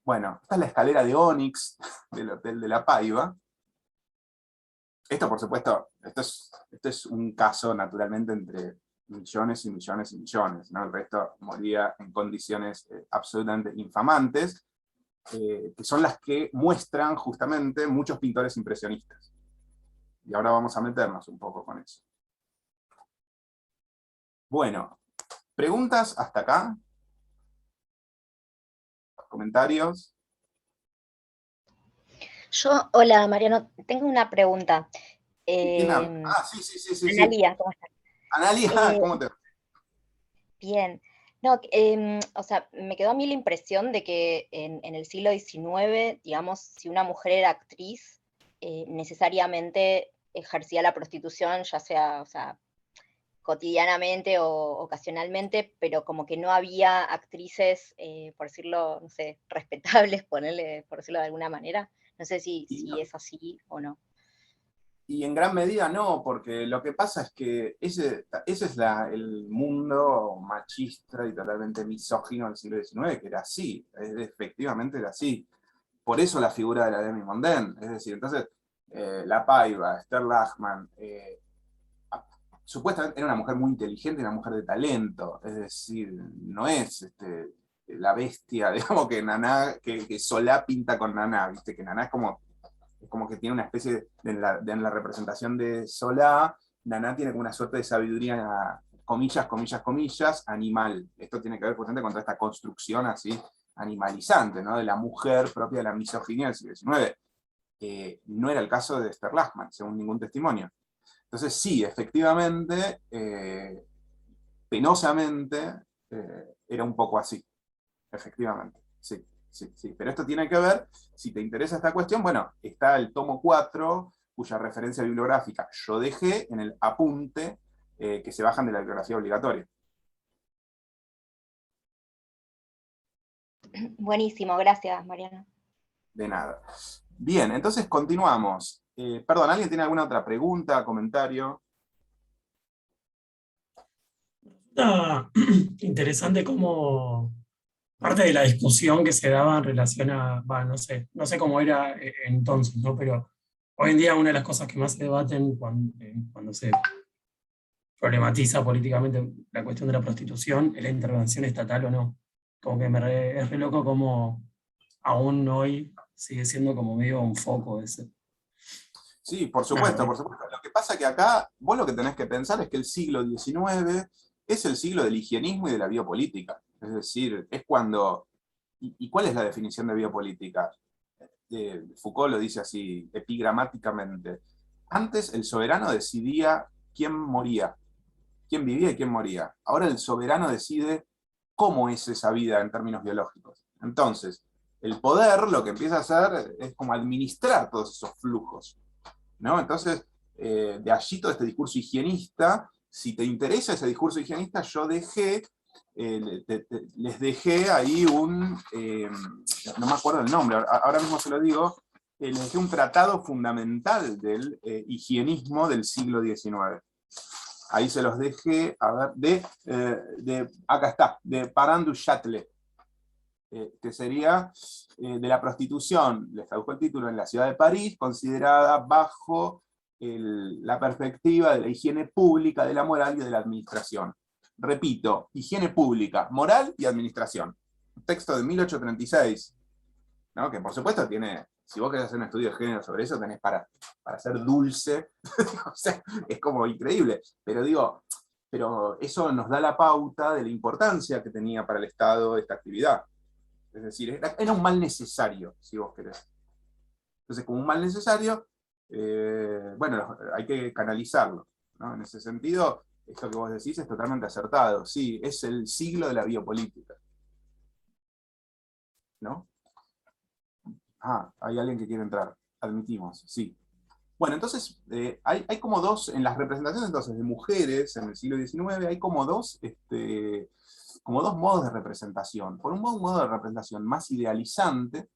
Bueno, esta es la escalera de Ónix del Hotel de la Paiva. Esto, por supuesto, esto es un caso, naturalmente, entre millones y millones y millones, ¿no? El resto moría en condiciones absolutamente infamantes, que son las que muestran justamente muchos pintores impresionistas. Y ahora vamos a meternos un poco con eso. Bueno, ¿preguntas hasta acá? ¿Comentarios? Hola Mariano, tengo una pregunta. ¿Quién habla? Sí. Analía, ¿cómo estás? Analía, ¿cómo te va? Bien. No, o sea, me quedó a mí la impresión de que en el siglo XIX, digamos, si una mujer era actriz, necesariamente ejercía la prostitución, ya sea, o sea, cotidianamente o ocasionalmente, pero como que no había actrices, por decirlo, no sé, respetables, ponerle, por decirlo de alguna manera. No sé si es así o no. Y en gran medida no, porque lo que pasa es que ese es el mundo machista y totalmente misógino del siglo XIX, que era así, efectivamente era así. Por eso la figura de la Demi Mondén, es decir, entonces, La Paiva, Esther Lachman, supuestamente era una mujer muy inteligente, una mujer de talento, es decir, no es la bestia, digamos, que Naná, que Solá pinta con Naná, ¿viste? Que Naná es como que tiene una especie en la representación de Solá, Naná tiene como una suerte de sabiduría, comillas, comillas, comillas, animal. Esto tiene que ver justamente con toda esta construcción así animalizante, ¿no? De la mujer propia de la misoginia del siglo XIX. No era el caso de Esther Lachman, según ningún testimonio. Entonces sí, efectivamente, penosamente, era un poco así, efectivamente, sí. Pero esto tiene que ver, si te interesa esta cuestión, bueno, está el tomo 4, cuya referencia bibliográfica yo dejé en el apunte que se bajan de la bibliografía obligatoria. Buenísimo, gracias, Mariano. De nada. Bien, entonces continuamos. Perdón, ¿alguien tiene alguna otra pregunta, comentario? Está interesante cómo parte de la discusión que se daba en relación a, no sé cómo era entonces, ¿no? Pero hoy en día una de las cosas que más se debaten cuando se problematiza políticamente la cuestión de la prostitución es la intervención estatal o no. Como que es re loco como aún hoy sigue siendo como medio un foco ese. Sí, por supuesto, por supuesto. Lo que pasa es que acá, vos lo que tenés que pensar es que el siglo XIX es el siglo del higienismo y de la biopolítica. Es decir, es cuando... ¿Y cuál es la definición de biopolítica? Foucault lo dice así, epigramáticamente. Antes el soberano decidía quién moría, quién vivía y quién moría. Ahora el soberano decide cómo es esa vida en términos biológicos. Entonces, el poder lo que empieza a hacer es como administrar todos esos flujos, ¿no? Entonces, de allí todo este discurso higienista. Si te interesa ese discurso higienista, yo les dejé ahí no me acuerdo el nombre, ahora mismo se lo digo, les dejé un tratado fundamental del higienismo del siglo XIX. Ahí se los dejé, a ver, acá está, de Parent du Châtelet, que sería de la prostitución, les tradujo el título, en la ciudad de París, considerada bajo la perspectiva de la higiene pública, de la moral y de la administración. Repito, higiene pública, moral y administración. Un texto de 1836, ¿no? Que por supuesto tiene, si vos querés hacer un estudio de género sobre eso, tenés para hacer dulce, o sea, es como increíble, pero digo, pero eso nos da la pauta de la importancia que tenía para el Estado esta actividad. Es decir, era un mal necesario, si vos querés. Entonces, como un mal necesario, bueno, hay que canalizarlo, ¿no? En ese sentido, esto que vos decís es totalmente acertado. Sí, es el siglo de la biopolítica, ¿no? Ah, hay alguien que quiere entrar. Admitimos, sí. Bueno, entonces, hay como dos, en las representaciones entonces de mujeres en el siglo XIX, hay como dos modos de representación. Por un modo de representación más idealizante,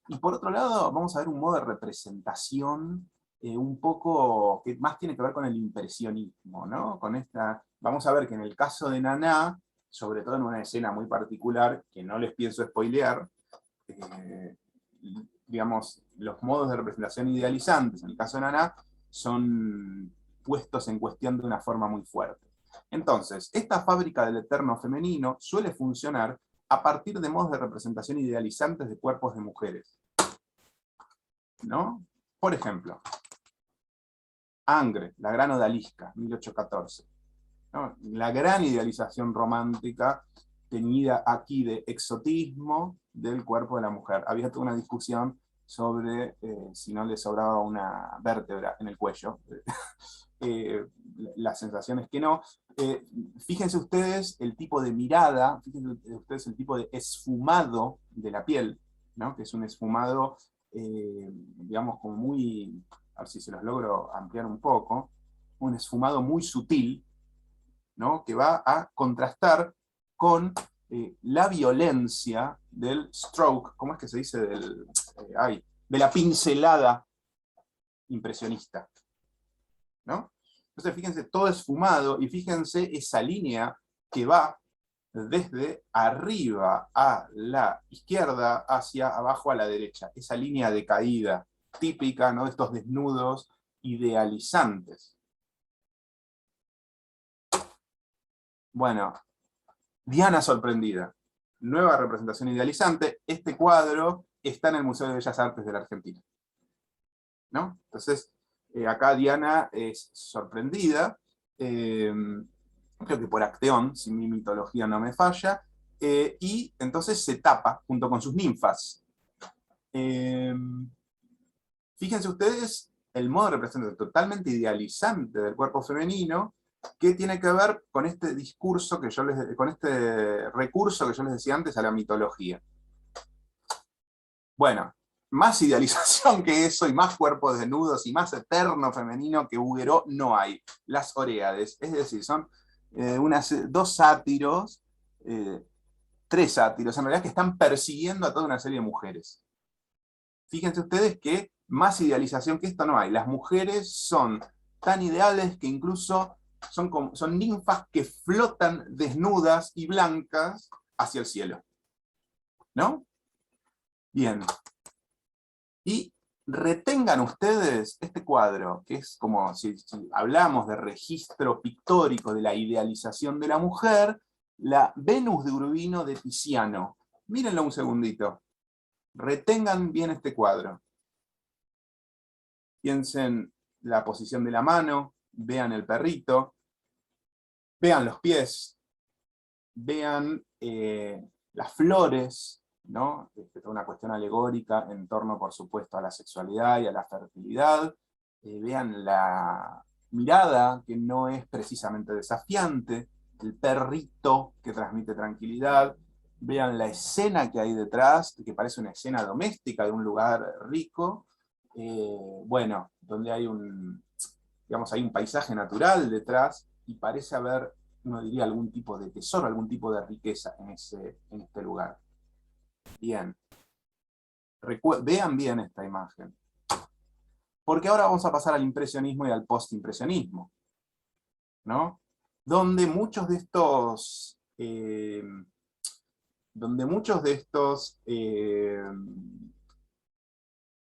y por otro lado, vamos a ver un modo de representación un poco que más tiene que ver con el impresionismo, ¿no? Vamos a ver que en el caso de Naná, sobre todo en una escena muy particular, que no les pienso spoilear, digamos, los modos de representación idealizantes, en el caso de Naná, son puestos en cuestión de una forma muy fuerte. Entonces, esta fábrica del eterno femenino suele funcionar a partir de modos de representación idealizantes de cuerpos de mujeres, ¿no? Por ejemplo, Angre, la gran odalisca, 1814, ¿no? La gran idealización romántica teñida aquí de exotismo del cuerpo de la mujer. Había toda una discusión sobre si no le sobraba una vértebra en el cuello. La sensación es que no. Fíjense ustedes el tipo de mirada, fíjense ustedes el tipo de esfumado de la piel, ¿no? Que es un esfumado, digamos, como muy, a ver si se los logro ampliar un poco, un esfumado muy sutil, ¿no? Que va a contrastar con la violencia del stroke, ¿cómo es que se dice? De la pincelada impresionista, ¿no? Entonces fíjense, todo esfumado, y fíjense esa línea que va desde arriba a la izquierda hacia abajo a la derecha, esa línea de caída típica, ¿no? De estos desnudos idealizantes. Bueno, Diana sorprendida, nueva representación idealizante. Este cuadro está en el Museo de Bellas Artes de la Argentina, ¿no? Entonces, acá Diana es sorprendida, creo que por Acteón, si mi mitología no me falla, y entonces se tapa junto con sus ninfas. Fíjense ustedes el modo de representación totalmente idealizante del cuerpo femenino, que tiene que ver con este discurso con este recurso que yo les decía antes a la mitología. Bueno, más idealización que eso, y más cuerpos desnudos, y más eterno femenino que Huguerot no hay. Las Oréades, es decir, son dos sátiros, tres sátiros, en realidad, que están persiguiendo a toda una serie de mujeres. Fíjense ustedes que más idealización que esto no hay. Las mujeres son tan ideales que incluso son ninfas que flotan desnudas y blancas hacia el cielo, ¿no? Bien. Y retengan ustedes este cuadro, que es como si hablamos de registro pictórico de la idealización de la mujer, la Venus de Urbino de Tiziano. Mírenlo un segundito. Retengan bien este cuadro. Piensen la posición de la mano, vean el perrito, vean los pies, vean las flores, ¿no? Una cuestión alegórica en torno, por supuesto, a la sexualidad y a la fertilidad. Vean la mirada, que no es precisamente desafiante, el perrito que transmite tranquilidad. Vean la escena que hay detrás, que parece una escena doméstica de un lugar rico. Bueno, donde hay hay un paisaje natural detrás, y parece haber, uno diría, algún tipo de tesoro, algún tipo de riqueza en este lugar. Bien. Vean bien esta imagen. Porque ahora vamos a pasar al impresionismo y al postimpresionismo, ¿no? Donde muchos de estos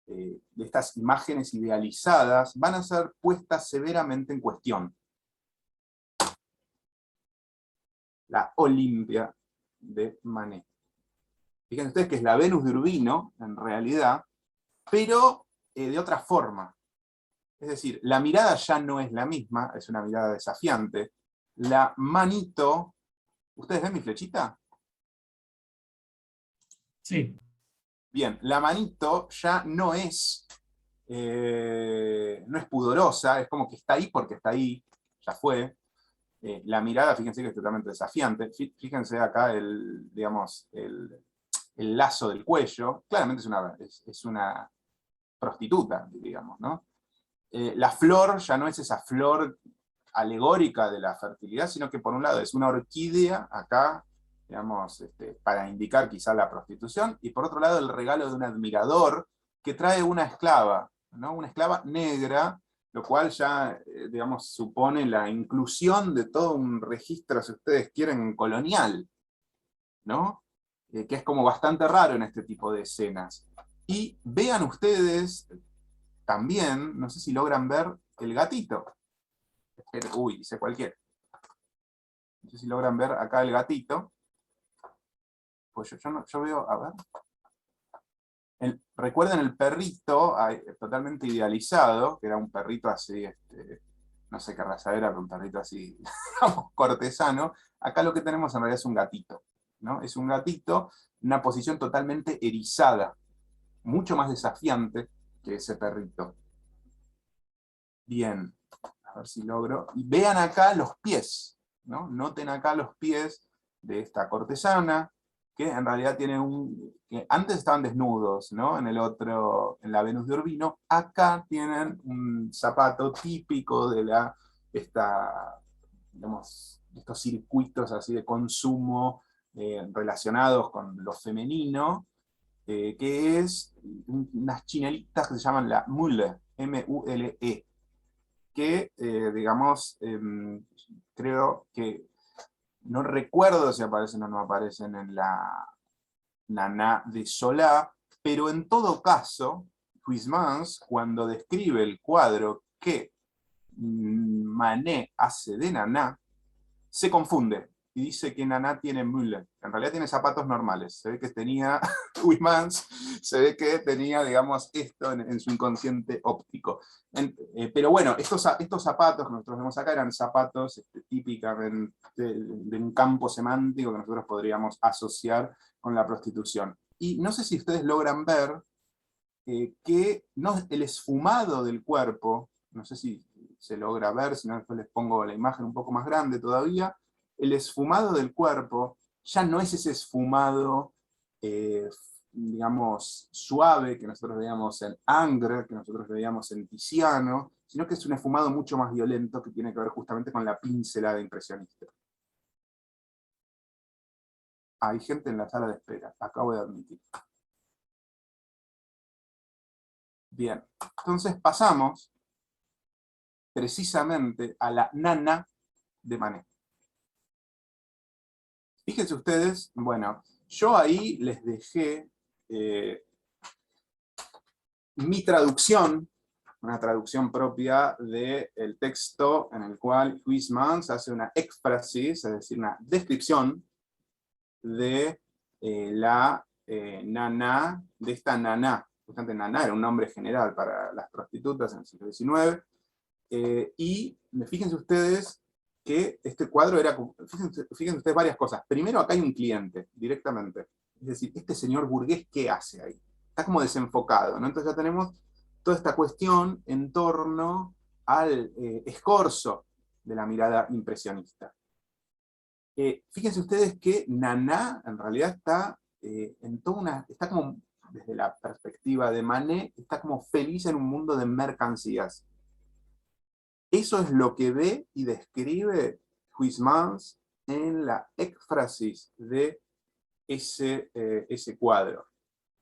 de estas imágenes idealizadas van a ser puestas severamente en cuestión. La Olimpia de Manet. Fíjense ustedes que es la Venus de Urbino, en realidad, pero de otra forma. Es decir, la mirada ya no es la misma, es una mirada desafiante. la manito, ¿ustedes ven mi flechita? Sí. Bien, la manito ya no es pudorosa, es como que está ahí porque está ahí, ya fue. La mirada, fíjense que es totalmente desafiante. Fíjense acá digamos, el lazo del cuello. Claramente es una prostituta, digamos, ¿no? La flor ya no es esa flor alegórica de la fertilidad, sino que por un lado es una orquídea acá, digamos, para indicar quizá la prostitución, y por otro lado el regalo de un admirador que trae una esclava, ¿no? Una esclava negra, lo cual ya, digamos, supone la inclusión de todo un registro, si ustedes quieren, colonial, ¿no? Que es como bastante raro en este tipo de escenas. Y vean ustedes también, no sé si logran ver el gatito. Uy, hice cualquiera. No sé si logran ver acá el gatito. Pues yo veo, a ver. Recuerden el perrito totalmente idealizado, que era un perrito así, no sé qué raza era, pero un perrito así, digamos, cortesano. Acá lo que tenemos en realidad es un gatito, ¿no? Es un gatito, una posición totalmente erizada, mucho más desafiante que ese perrito. Bien, a ver si logro. Y vean acá los pies, ¿no? Noten acá los pies de esta cortesana, que en realidad tiene que antes estaban desnudos, ¿no? En la Venus de Urbino, acá tienen un zapato típico de digamos, estos circuitos así de consumo relacionados con lo femenino, que es unas chinelitas que se llaman la Mule, M-U-L-E, que, digamos, creo que, no recuerdo si aparecen o no aparecen en la Nana de Solá, pero en todo caso, Huysmans, cuando describe el cuadro que Manet hace de Nana, se confunde y dice que Nana tiene Müller. En realidad tiene zapatos normales. Se ve que tenía, Huysmans, se ve que tenía, digamos, esto en su inconsciente óptico. Pero bueno, estos zapatos que nosotros vemos acá eran zapatos típicamente de un campo semántico que nosotros podríamos asociar con la prostitución. Y no sé si ustedes logran ver que el esfumado del cuerpo, no sé si se logra ver, si no después les pongo la imagen un poco más grande todavía, el esfumado del cuerpo ya no es ese esfumado, digamos, suave que nosotros veíamos en Ingres, que nosotros veíamos en Tiziano, sino que es un esfumado mucho más violento que tiene que ver justamente con la pincelada impresionista. Hay gente en la sala de espera, acabo de admitir. Bien, entonces pasamos precisamente a la Nana de Manet. Fíjense ustedes, bueno, yo ahí les dejé mi traducción, una traducción propia del texto en el cual Huysmans hace una éfrasis, es decir, una descripción de la Nana, de esta Nana. Justamente Nana era un nombre general para las prostitutas en el siglo XIX. Y fíjense ustedes que este cuadro era, fíjense ustedes varias cosas. Primero, acá hay un cliente, directamente. Es decir, este señor burgués, ¿qué hace ahí? Está como desenfocado, ¿no? Entonces ya tenemos toda esta cuestión en torno al escorzo de la mirada impresionista. Fíjense ustedes que Nana, en realidad, está está como, desde la perspectiva de Manet, está como feliz en un mundo de mercancías. Eso es lo que ve y describe Huysmans en la éfrasis de ese cuadro.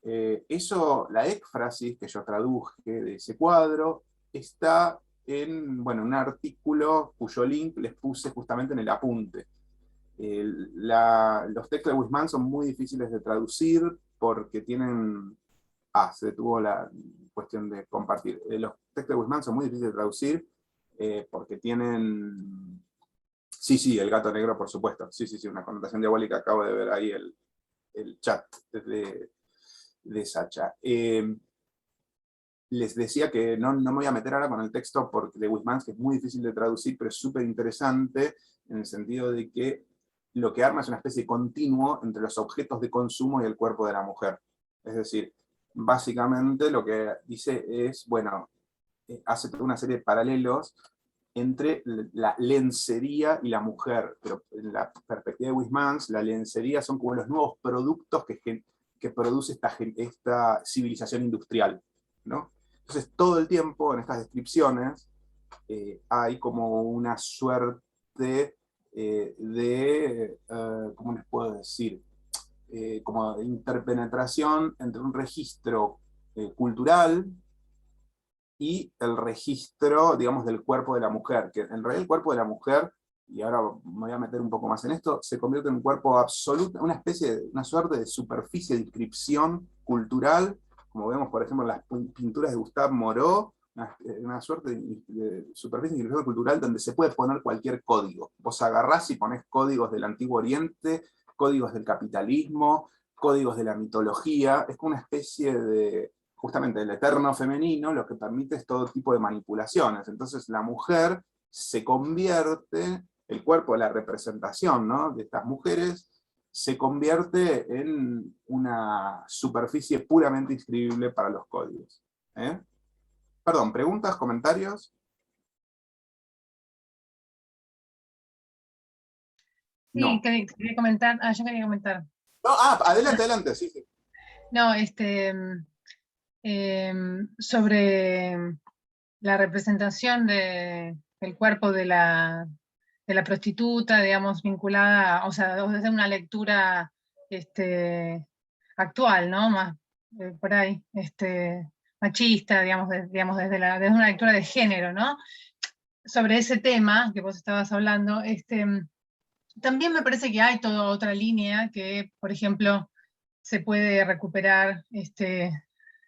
La éfrasis que yo traduje de ese cuadro está en un artículo cuyo link les puse justamente en el apunte. Los textos de Huysmans son muy difíciles de traducir porque tienen... se detuvo la cuestión de compartir. Los textos de Huysmans son muy difíciles de traducir porque tienen... Sí, el gato negro, por supuesto. Sí, una connotación diabólica. Acabo de ver ahí el chat de Sacha. les decía que no me voy a meter ahora con el texto de Huysmans, que es muy difícil de traducir, pero es súper interesante, en el sentido de que lo que arma es una especie de continuo entre los objetos de consumo y el cuerpo de la mujer. Es decir, básicamente lo que dice es, bueno, hace toda una serie de paralelos entre la lencería y la mujer, pero en la perspectiva de Huysmans, la lencería son como los nuevos productos que produce esta civilización industrial, ¿no? Entonces, todo el tiempo en estas descripciones hay como una suerte ¿cómo les puedo decir? Como de interpenetración entre un registro cultural y el registro, digamos, del cuerpo de la mujer, que en realidad el cuerpo de la mujer, y ahora me voy a meter un poco más en esto, se convierte en un cuerpo absoluto, una suerte de superficie de inscripción cultural, como vemos, por ejemplo, en las pinturas de Gustave Moreau, una suerte de superficie de inscripción cultural donde se puede poner cualquier código. Vos agarrás y ponés códigos del Antiguo Oriente, códigos del capitalismo, códigos de la mitología, es como una especie de, justamente, el eterno femenino, lo que permite es todo tipo de manipulaciones. Entonces la mujer se convierte, el cuerpo de la representación, ¿no?, de estas mujeres, se convierte en una superficie puramente inscribible para los códigos. Perdón, ¿preguntas, comentarios? Sí, No. quería comentar. Yo quería comentar. No, adelante, sí. No, sobre la representación del cuerpo de la prostituta, digamos, vinculada, o sea, desde una lectura actual, ¿no? Más por ahí, machista, digamos, desde una lectura de género, ¿no? Sobre ese tema que vos estabas hablando, también me parece que hay toda otra línea que, por ejemplo, se puede recuperar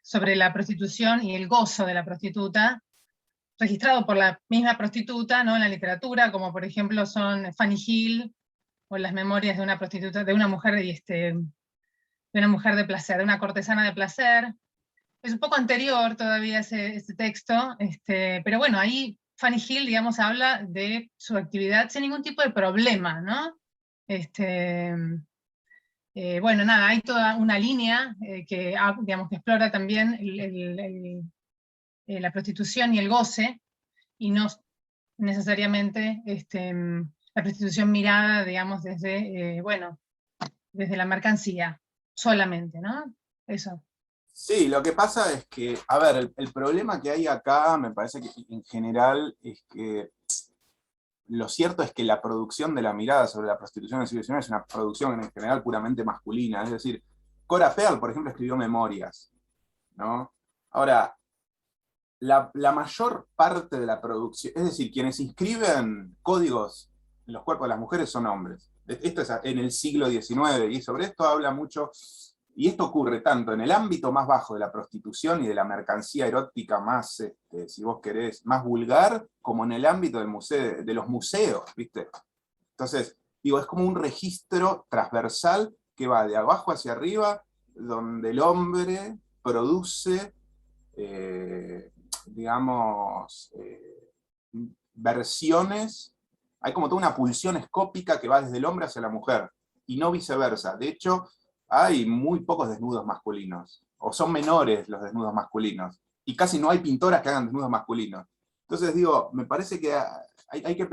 sobre la prostitución y el gozo de la prostituta, registrado por la misma prostituta, ¿no?, en la literatura, como por ejemplo son Fanny Hill, o las memorias de una prostituta, de una mujer, de una mujer de placer, de una cortesana de placer. Es un poco anterior todavía ese texto, pero bueno, ahí Fanny Hill, digamos, habla de su actividad sin ningún tipo de problema, ¿no? Bueno, nada, hay toda una línea digamos, que explora también la prostitución y el goce, y no necesariamente la prostitución mirada, digamos, desde, bueno, desde la mercancía solamente, ¿no? Eso. Sí, lo que pasa es que, a ver, el problema que hay acá, me parece que en general, es que lo cierto es que la producción de la mirada sobre la prostitución en el siglo XIX es una producción en general puramente masculina. Es decir, Cora Pearl, por ejemplo, escribió memorias, ¿no? Ahora, la mayor parte de la producción, es decir, quienes inscriben códigos en los cuerpos de las mujeres son hombres. Esto es en el siglo XIX, y sobre esto habla mucho, y esto ocurre tanto en el ámbito más bajo de la prostitución y de la mercancía erótica más, si vos querés, más vulgar, como en el ámbito de los museos, ¿viste? Entonces, digo, es como un registro transversal que va de abajo hacia arriba, donde el hombre produce digamos, versiones, hay como toda una pulsión escópica que va desde el hombre hacia la mujer, y no viceversa. De hecho, hay muy pocos desnudos masculinos, o son menores los desnudos masculinos, y casi no hay pintoras que hagan desnudos masculinos. Entonces digo, me parece que hay que...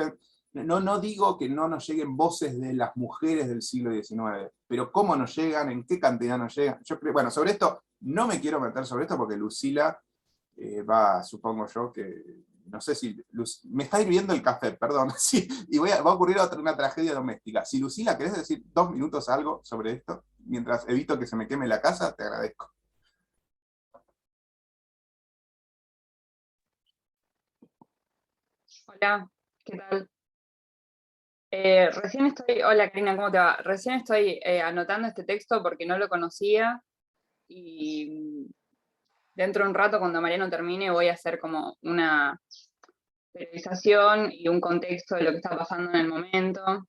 No digo que no nos lleguen voces de las mujeres del siglo XIX, pero cómo nos llegan, en qué cantidad nos llegan. Yo creo, bueno, sobre esto, no me quiero meter sobre esto porque Lucila supongo yo que, no sé si, me está hirviendo el café, perdón, sí, y va a ocurrir una tragedia doméstica. Si Lucila, ¿querés decir 2 minutos algo sobre esto? Mientras evito que se me queme la casa, te agradezco. Hola, ¿qué tal? Hola Karina, ¿cómo te va? Recién estoy anotando este texto porque no lo conocía y dentro de un rato, cuando Mariano termine, voy a hacer como una periodización y un contexto de lo que está pasando en el momento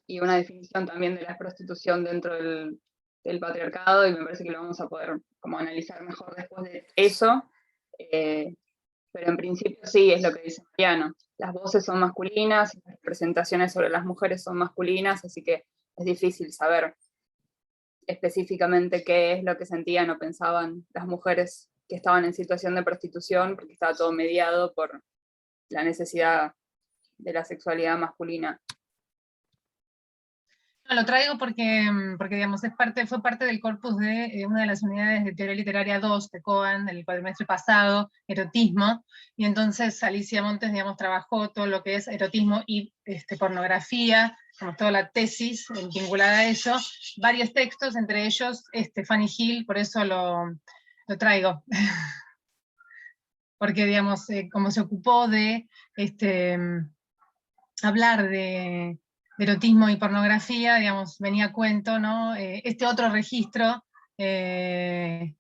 y una definición también de la prostitución dentro del patriarcado, y me parece que lo vamos a poder como analizar mejor después de eso. Pero en principio sí, es lo que dice Mariano. Las voces son masculinas, las representaciones sobre las mujeres son masculinas, así que es difícil saber específicamente qué es lo que sentían o pensaban las mujeres que estaban en situación de prostitución, porque estaba todo mediado por la necesidad de la sexualidad masculina. No, lo traigo porque, digamos, fue parte del corpus de una de las unidades de Teoría Literaria 2 de Coan, del cuatrimestre pasado, erotismo, y entonces Alicia Montes, digamos, trabajó todo lo que es erotismo y pornografía, como toda la tesis vinculada a eso, varios textos, entre ellos Fanny Hill, por eso lo traigo. Porque, digamos, como se ocupó de hablar de erotismo y pornografía, digamos, venía a cuento, ¿no? Este otro registro del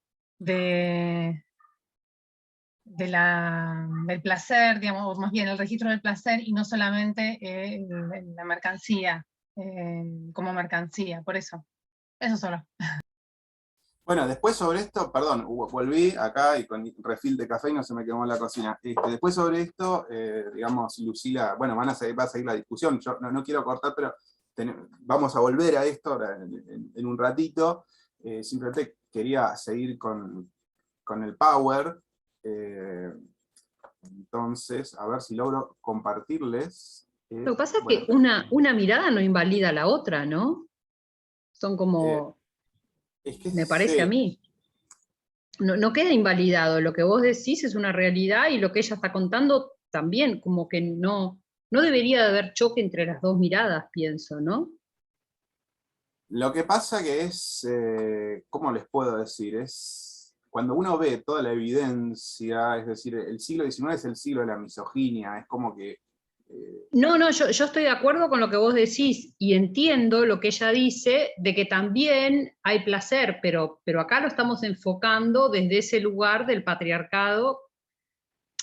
placer, digamos, o más bien el registro del placer y no solamente la mercancía, como mercancía, por eso. Eso solo. Bueno, después sobre esto, perdón, volví acá y con refil de café y no se me quemó la cocina. Después sobre esto, digamos, Lucila, bueno, va a seguir la discusión, yo no quiero cortar, pero vamos a volver a esto ahora en un ratito. Simplemente quería seguir con el power. Entonces, a ver si logro compartirles. Lo que pasa es que una mirada no invalida la otra, ¿no? Son como... es que me parece a mí. No queda invalidado, lo que vos decís es una realidad y lo que ella está contando también, como que no debería de haber choque entre las dos miradas, pienso, ¿no? Lo que pasa que es, ¿cómo les puedo decir? Es cuando uno ve toda la evidencia, es decir, el siglo XIX es el siglo de la misoginia, es como que... No, yo estoy de acuerdo con lo que vos decís y entiendo lo que ella dice de que también hay placer, pero acá lo estamos enfocando desde ese lugar del patriarcado.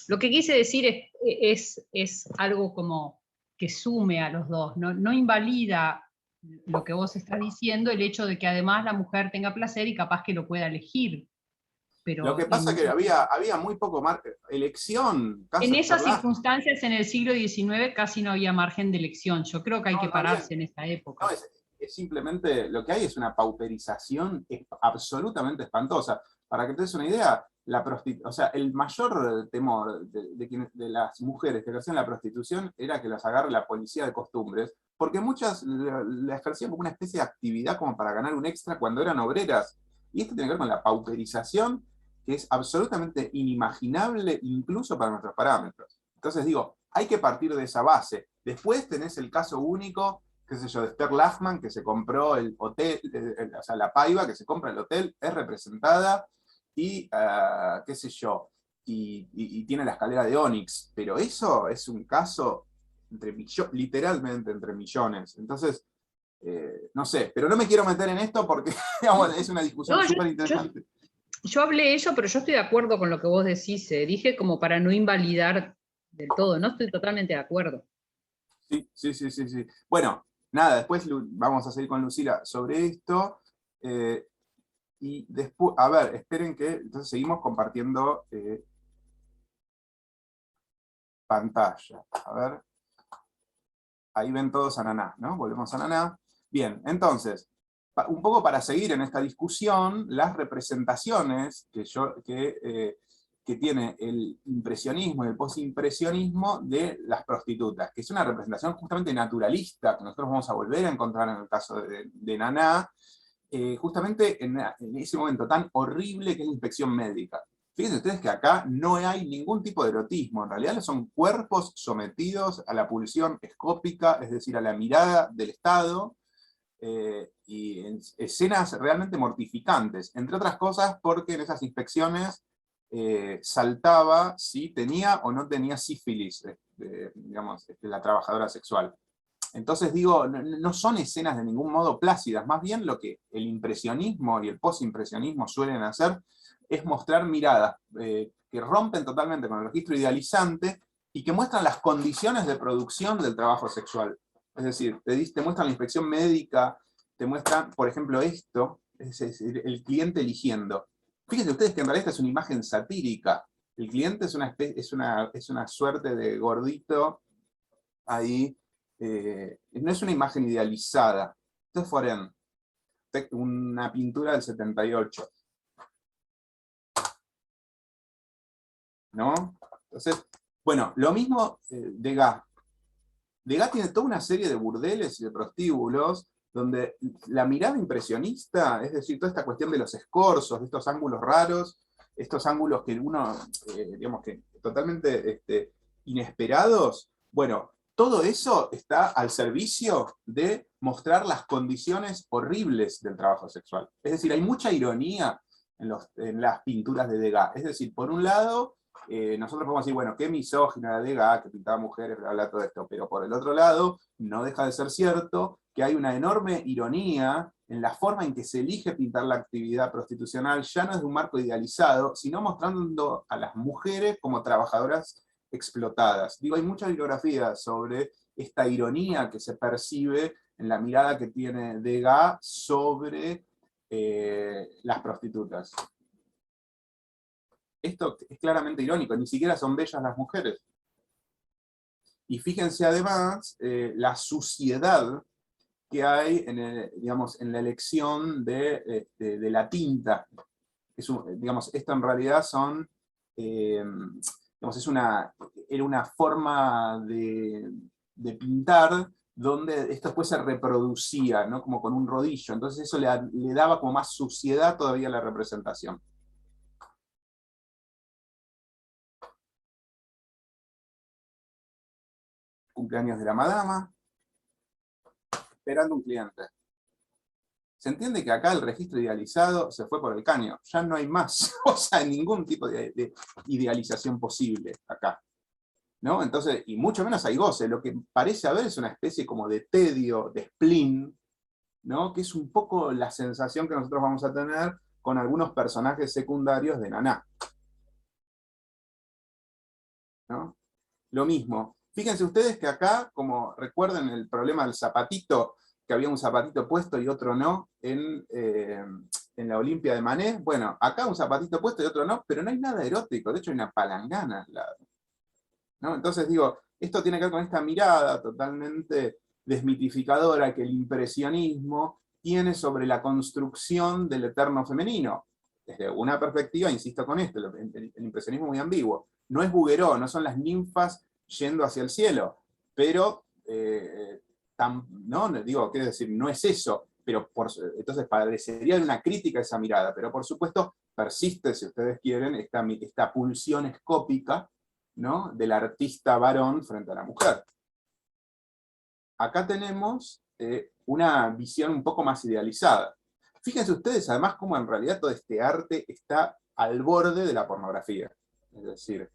Lo que quise decir es algo como que sume a los dos, no invalida lo que vos estás diciendo, el hecho de que además la mujer tenga placer y capaz que lo pueda elegir. Pero lo que pasa es que había muy poco elección. En esas circunstancias, en el siglo XIX, casi no había margen de elección. Yo creo que hay que pararse en esta época. No, es simplemente, lo que hay es una pauperización absolutamente espantosa. Para que te des una idea, o sea, el mayor temor de las mujeres que ejercían la prostitución era que las agarre la policía de costumbres, porque muchas la ejercían como una especie de actividad como para ganar un extra cuando eran obreras. Y esto tiene que ver con la pauperización, que es absolutamente inimaginable incluso para nuestros parámetros. Entonces digo, hay que partir de esa base. Después tenés el caso único, qué sé yo, de Esther Lachman, que se compró el hotel, o sea, la Paiva, que se compra el hotel, es representada, y qué sé yo, y tiene la escalera de Onyx, pero eso es un caso literalmente entre millones. Entonces, no sé, pero no me quiero meter en esto porque digamos, es una discusión súper interesante. Yo hablé eso, pero yo estoy de acuerdo con lo que vos decís. Dije como para no invalidar del todo, no estoy totalmente de acuerdo. Sí. Bueno, nada, después vamos a seguir con Lucila sobre esto. Y después, a ver, esperen que entonces seguimos compartiendo pantalla. A ver. Ahí ven todos a Naná, ¿no? Volvemos a Naná. Bien, entonces, un poco para seguir en esta discusión, las representaciones que tiene el impresionismo y el posimpresionismo de las prostitutas, que es una representación justamente naturalista, que nosotros vamos a volver a encontrar en el caso de Naná, justamente en ese momento tan horrible que es la inspección médica. Fíjense ustedes que acá no hay ningún tipo de erotismo, en realidad son cuerpos sometidos a la pulsión escópica, es decir, a la mirada del Estado, y en escenas realmente mortificantes, entre otras cosas porque en esas inspecciones saltaba si tenía o no tenía sífilis, digamos, la trabajadora sexual. Entonces digo, no son escenas de ningún modo plácidas, más bien lo que el impresionismo y el posimpresionismo suelen hacer es mostrar miradas que rompen totalmente con el registro idealizante y que muestran las condiciones de producción del trabajo sexual. Es decir, te muestran la inspección médica, te muestran, por ejemplo, esto, es el cliente eligiendo. Fíjense ustedes que en realidad esta es una imagen satírica. El cliente es una suerte de gordito ahí, no es una imagen idealizada. Esto es Forén, una pintura del 78. ¿No? Entonces, bueno, lo mismo Degas. Degas tiene toda una serie de burdeles y de prostíbulos donde la mirada impresionista, es decir, toda esta cuestión de los escorzos, de estos ángulos raros, estos ángulos que uno, digamos que totalmente inesperados, bueno, todo eso está al servicio de mostrar las condiciones horribles del trabajo sexual. Es decir, hay mucha ironía en las pinturas de Degas. Es decir, por un lado, nosotros podemos decir, bueno, qué misógina era Degas, que pintaba mujeres, bla, bla, todo esto, pero por el otro lado, no deja de ser cierto que hay una enorme ironía en la forma en que se elige pintar la actividad prostitucional, ya no es de un marco idealizado, sino mostrando a las mujeres como trabajadoras explotadas. Digo, hay mucha bibliografía sobre esta ironía que se percibe en la mirada que tiene Degas sobre las prostitutas. Esto es claramente irónico, ni siquiera son bellas las mujeres. Y fíjense además la suciedad que hay en la elección de la tinta. Digamos, esto en realidad son, era una forma de pintar donde esto después se reproducía, ¿no? Como con un rodillo. Entonces eso le daba como más suciedad todavía a la representación. Cumpleaños de la madama, esperando un cliente. Se entiende que acá el registro idealizado se fue por el caño, ya no hay más, o sea, ningún tipo de idealización posible acá, ¿no? Entonces, y mucho menos hay goce, lo que parece haber es una especie como de tedio, de spleen, ¿no? Que es un poco la sensación que nosotros vamos a tener con algunos personajes secundarios de Naná, ¿no? Lo mismo. Fíjense ustedes que acá, como recuerden el problema del zapatito, que había un zapatito puesto y otro no, en la Olimpia de Manet, bueno, acá un zapatito puesto y otro no, pero no hay nada erótico, de hecho hay una palangana al lado, ¿no? Entonces digo, esto tiene que ver con esta mirada totalmente desmitificadora que el impresionismo tiene sobre la construcción del eterno femenino. Desde una perspectiva, insisto con esto, el impresionismo es muy ambiguo. No es Bouguereau, no son las ninfas yendo hacia el cielo, pero, no, digo, quiero decir, no es eso, pero entonces parecería una crítica a esa mirada, pero por supuesto persiste, si ustedes quieren, esta pulsión escópica, ¿no? Del artista varón frente a la mujer. Acá tenemos una visión un poco más idealizada. Fíjense ustedes además cómo en realidad todo este arte está al borde de la pornografía. Es decir,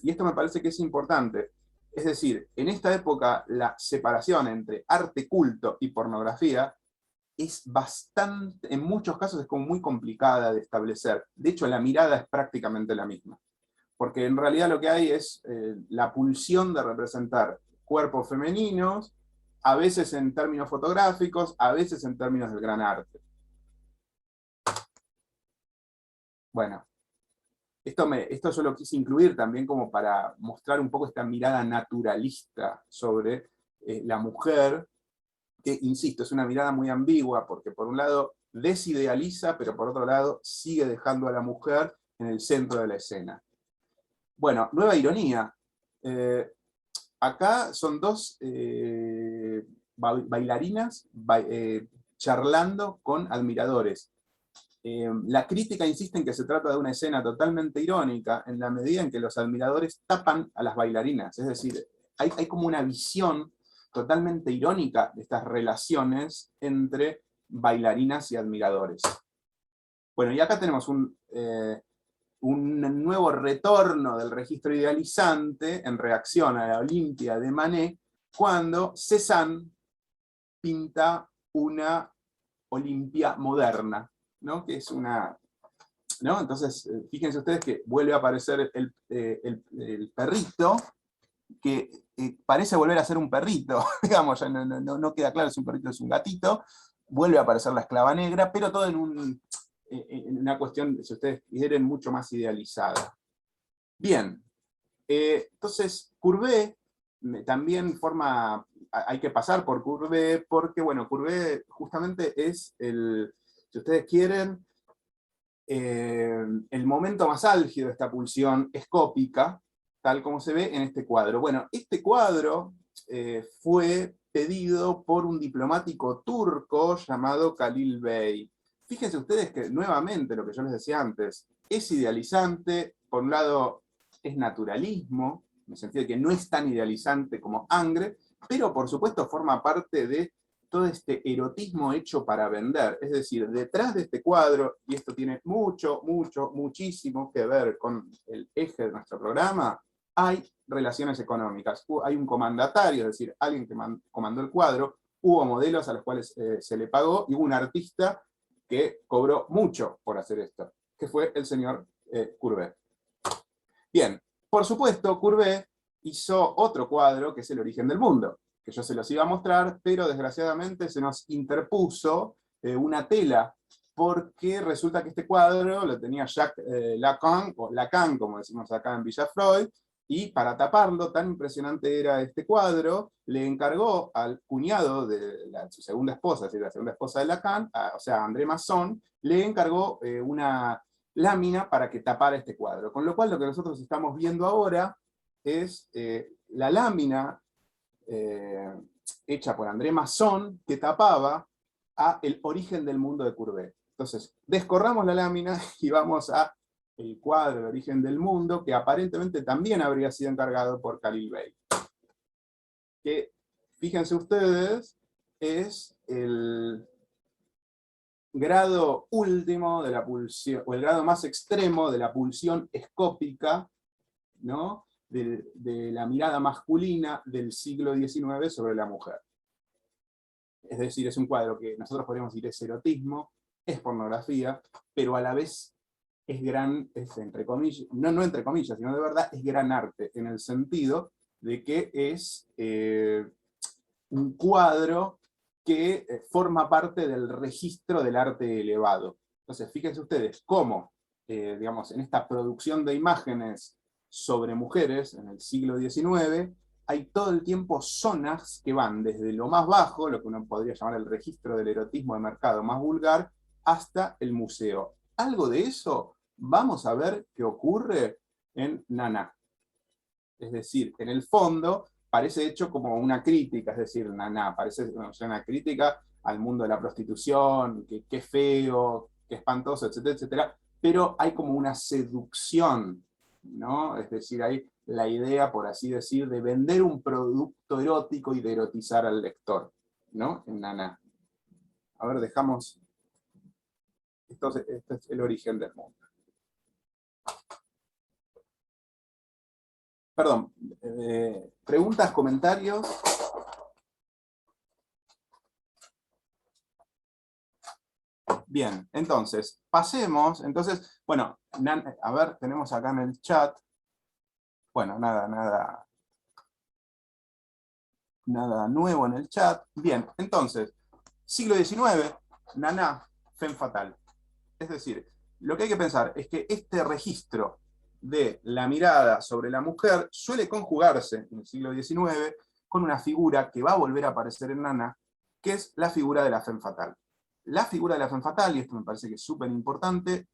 y esto me parece que es importante, es decir, en esta época la separación entre arte culto y pornografía es bastante, en muchos casos es como muy complicada de establecer. De hecho, la mirada es prácticamente la misma. Porque en realidad lo que hay es la pulsión de representar cuerpos femeninos, a veces en términos fotográficos, a veces en términos del gran arte. Bueno, esto yo lo quise incluir también como para mostrar un poco esta mirada naturalista sobre la mujer, que, insisto, es una mirada muy ambigua, porque por un lado desidealiza, pero por otro lado sigue dejando a la mujer en el centro de la escena. Bueno, nueva ironía. Acá son dos bailarinas charlando con admiradores. La crítica insiste en que se trata de una escena totalmente irónica, en la medida en que los admiradores tapan a las bailarinas. Es decir, hay como una visión totalmente irónica de estas relaciones entre bailarinas y admiradores. Bueno, y acá tenemos un nuevo retorno del registro idealizante en reacción a la Olimpia de Manet, cuando Cézanne pinta una Olimpia moderna, ¿no? Que es una, ¿no? Entonces, fíjense ustedes que vuelve a aparecer el perrito, que parece volver a ser un perrito, digamos, ya no queda claro si un perrito es un gatito, vuelve a aparecer la esclava negra, pero todo en una cuestión, si ustedes quieren, mucho más idealizada. Bien, entonces Courbet también hay que pasar por Courbet, porque bueno, Courbet justamente es si ustedes quieren, el momento más álgido de esta pulsión escópica, tal como se ve en este cuadro. Bueno, este cuadro fue pedido por un diplomático turco llamado Khalil Bey. Fíjense ustedes que, nuevamente, lo que yo les decía antes, es idealizante, por un lado es naturalismo, en el sentido de que no es tan idealizante como Ingres, pero por supuesto forma parte de todo este erotismo hecho para vender. Es decir, detrás de este cuadro, y esto tiene muchísimo que ver con el eje de nuestro programa, hay relaciones económicas. Hay un comandatario, es decir, alguien que comandó el cuadro, hubo modelos a los cuales se le pagó, y hubo un artista que cobró mucho por hacer esto, que fue el señor Courbet. Bien, por supuesto, Courbet hizo otro cuadro, que es El origen del mundo, que yo se los iba a mostrar, pero desgraciadamente se nos interpuso una tela, porque resulta que este cuadro lo tenía Jacques Lacan, o Lacan, como decimos acá en Villa Freud, y para taparlo, tan impresionante era este cuadro, le encargó al cuñado de su segunda esposa, es decir, la segunda esposa de Lacan, o sea, André Masson, le encargó una lámina para que tapara este cuadro. Con lo cual, lo que nosotros estamos viendo ahora es la lámina hecha por André Masson, que tapaba a El origen del mundo de Courbet. Entonces, descorramos la lámina y vamos a el cuadro El origen del mundo, que aparentemente también habría sido encargado por Khalil Bey. Que, fíjense ustedes, es el grado último de la pulsión, o el grado más extremo de la pulsión escópica, ¿no?, de la mirada masculina del siglo XIX sobre la mujer. Es decir, es un cuadro que nosotros podríamos decir es erotismo, es pornografía, pero a la vez es entre comillas, no entre comillas, sino de verdad, es gran arte, en el sentido de que es un cuadro que forma parte del registro del arte elevado. Entonces, fíjense ustedes cómo, digamos, en esta producción de imágenes sobre mujeres en el siglo XIX, hay todo el tiempo zonas que van desde lo más bajo, lo que uno podría llamar el registro del erotismo de mercado más vulgar, hasta el museo. Algo de eso vamos a ver que ocurre en Nana. Es decir, en el fondo parece hecho como una crítica, es decir, Nana, parece una crítica al mundo de la prostitución, que feo, que espantoso, etcétera, etcétera, pero hay como una seducción, ¿no? Es decir, hay la idea, por así decir, de vender un producto erótico y de erotizar al lector, ¿no? En Nana. A ver, dejamos... Esto es el origen del mundo. Perdón, preguntas, comentarios. Bien, entonces, pasemos, entonces, bueno, a ver, tenemos acá en el chat, bueno, nada nuevo en el chat. Bien, entonces, siglo XIX, Nana, femme fatale. Es decir, lo que hay que pensar es que este registro de la mirada sobre la mujer suele conjugarse en el siglo XIX con una figura que va a volver a aparecer en Nana, que es la figura de la femme fatale. La figura de la femme fatale, y esto me parece que es súper importante,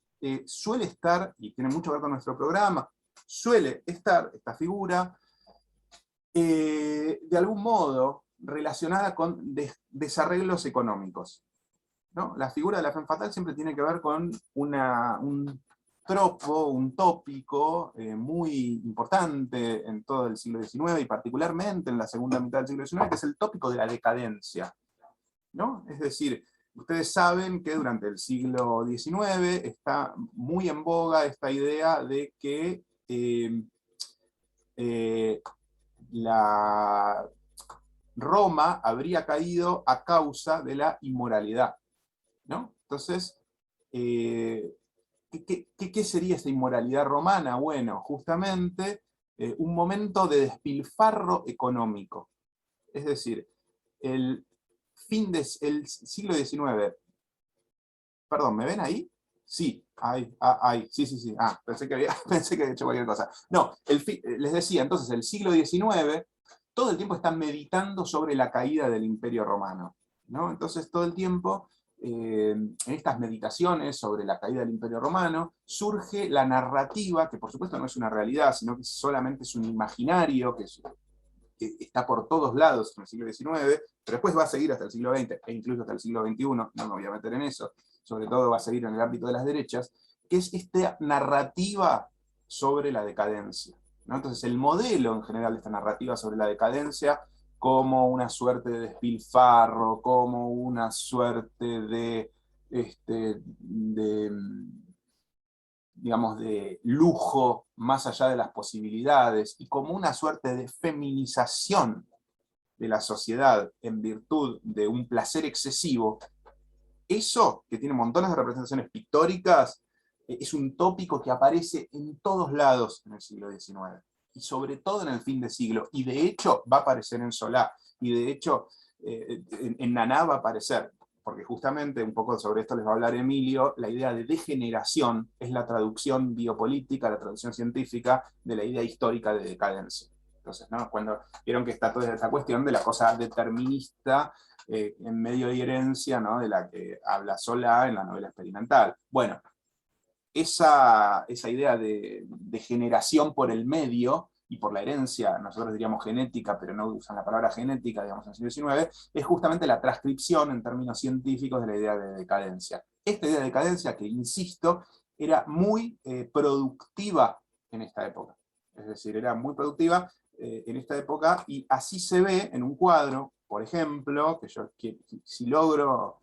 suele estar, y tiene mucho que ver con nuestro programa, suele estar esta figura de algún modo relacionada con desarreglos económicos, ¿no? La figura de la femme fatale siempre tiene que ver con un tropo, un tópico muy importante en todo el siglo XIX y particularmente en la segunda mitad del siglo XIX, que es el tópico de la decadencia, ¿no? Es decir, ustedes saben que durante el siglo XIX está muy en boga esta idea de que la Roma habría caído a causa de la inmoralidad, ¿no? Entonces, ¿qué sería esta inmoralidad romana? Bueno, justamente un momento de despilfarro económico. Es decir, el fin del siglo XIX... Perdón, ¿me ven ahí? Sí, sí. Pensé que pensé que había hecho cualquier cosa. No, les decía, entonces, el siglo XIX, todo el tiempo está meditando sobre la caída del Imperio Romano, ¿no? Entonces, todo el tiempo, en estas meditaciones sobre la caída del Imperio Romano, surge la narrativa, que por supuesto no es una realidad, sino que solamente es un imaginario, que está por todos lados en el siglo XIX, pero después va a seguir hasta el siglo XX, e incluso hasta el siglo XXI, no me voy a meter en eso, sobre todo va a seguir en el ámbito de las derechas, que es esta narrativa sobre la decadencia, ¿no? Entonces el modelo en general de esta narrativa sobre la decadencia, como una suerte de despilfarro, como una suerte digamos, de lujo más allá de las posibilidades, y como una suerte de feminización de la sociedad en virtud de un placer excesivo, eso, que tiene montones de representaciones pictóricas, es un tópico que aparece en todos lados en el siglo XIX, y sobre todo en el fin de siglo, y de hecho va a aparecer en Solá, y de hecho en Naná va a aparecer, porque justamente un poco sobre esto les va a hablar Emilio. La idea de degeneración es la traducción biopolítica, la traducción científica de la idea histórica de decadencia. Entonces, ¿no? Cuando vieron que está toda esta cuestión de la cosa determinista en medio de herencia, ¿no? De la que habla Solá en la novela experimental. Bueno, esa idea de generación por el medio y por la herencia, nosotros diríamos genética, pero no usan la palabra genética, digamos, en el siglo XIX, es justamente la transcripción en términos científicos de la idea de decadencia. Esta idea de decadencia, que insisto, era muy productiva en esta época. Es decir, era muy productiva en esta época, y así se ve en un cuadro, por ejemplo, que si logro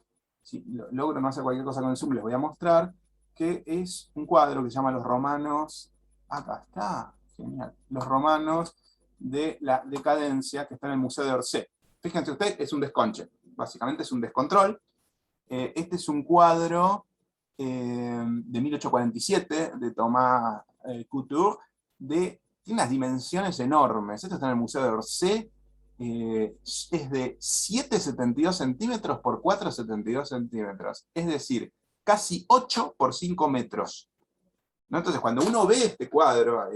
no hacer cualquier cosa con el Zoom, les voy a mostrar, que es un cuadro que se llama Los Romanos, acá está, genial, Los Romanos de la Decadencia, que está en el Museo de Orsay. Fíjense ustedes, es un desconche, básicamente es un descontrol. Este es un cuadro de 1847, de Thomas Couture, tiene unas dimensiones enormes. Esto está en el Museo de Orsay, es de 7,72 centímetros por 4,72 centímetros, es decir, casi 8 por 5 metros. ¿No? Entonces, cuando uno ve este cuadro,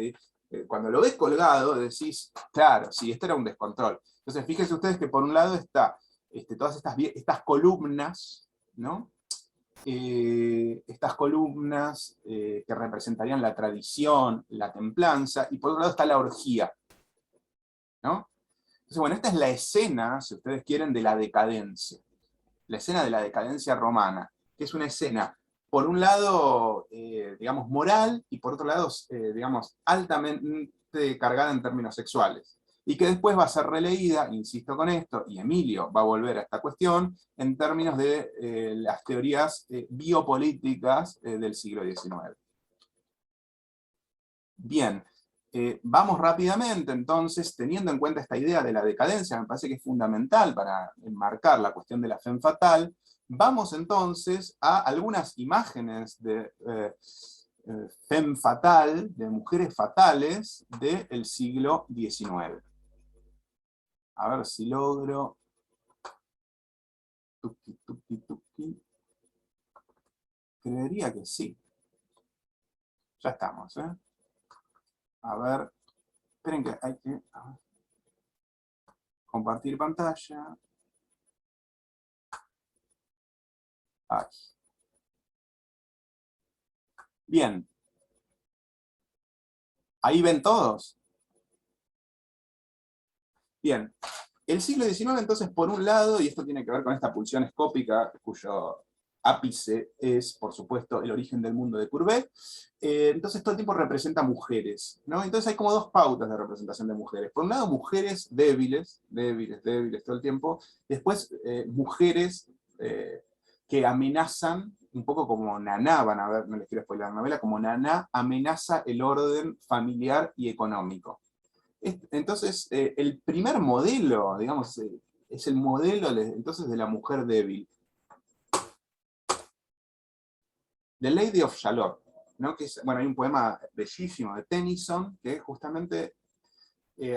cuando lo ves colgado, decís, claro, sí, esto era un descontrol. Entonces, fíjense ustedes que por un lado está todas estas columnas, ¿no? Estas columnas que representarían la tradición, la templanza, y por otro lado está la orgía, ¿no? Entonces, bueno, esta es la escena, si ustedes quieren, de la decadencia. La escena de la decadencia romana, que es una escena, por un lado, digamos, moral, y por otro lado, digamos, altamente cargada en términos sexuales. Y que después va a ser releída, insisto con esto, y Emilio va a volver a esta cuestión, en términos de las teorías biopolíticas del siglo XIX. Bien. Vamos rápidamente, entonces, teniendo en cuenta esta idea de la decadencia, me parece que es fundamental para enmarcar la cuestión de la femme fatale. Vamos entonces a algunas imágenes de femme fatale, de mujeres fatales del siglo XIX. A ver si logro... Tuki, tuki, tuki. Creería que sí. Ya estamos, ¿eh? A ver, esperen que hay que compartir pantalla. Ay. Bien. ¿Ahí ven todos? Bien. El siglo XIX, entonces, por un lado, y esto tiene que ver con esta pulsión escópica, cuyo ápice es, por supuesto, El origen del mundo de Courbet, entonces todo el tiempo representa mujeres, ¿no? Entonces hay como dos pautas de representación de mujeres. Por un lado, mujeres débiles todo el tiempo. Después, mujeres que amenazan, un poco como Naná, van a ver, no les quiero spoiler la novela, como Naná amenaza el orden familiar y económico. Entonces, el primer modelo, digamos, es el modelo entonces de la mujer débil. The Lady of Shalott, ¿no? Que es, bueno, hay un poema bellísimo de Tennyson, que justamente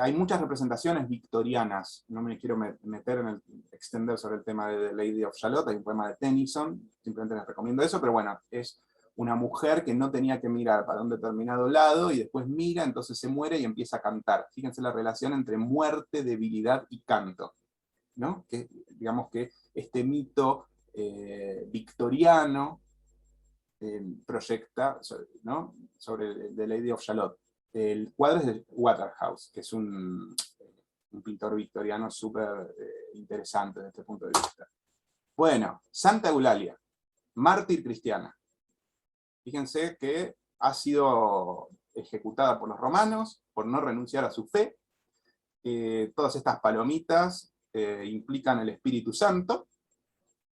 hay muchas representaciones victorianas. No me quiero meter extender sobre el tema de The Lady of Shalott, hay un poema de Tennyson, simplemente les recomiendo eso, pero bueno, es una mujer que no tenía que mirar para un determinado lado y después mira, entonces se muere y empieza a cantar. Fíjense la relación entre muerte, debilidad y canto, ¿no? Que, digamos que este mito victoriano proyecta, ¿no?, sobre The Lady of Shalott. El cuadro es de Waterhouse, que es un pintor victoriano súper interesante desde este punto de vista. Bueno, Santa Eulalia, mártir cristiana. Fíjense que ha sido ejecutada por los romanos por no renunciar a su fe. Todas estas palomitas implican el Espíritu Santo.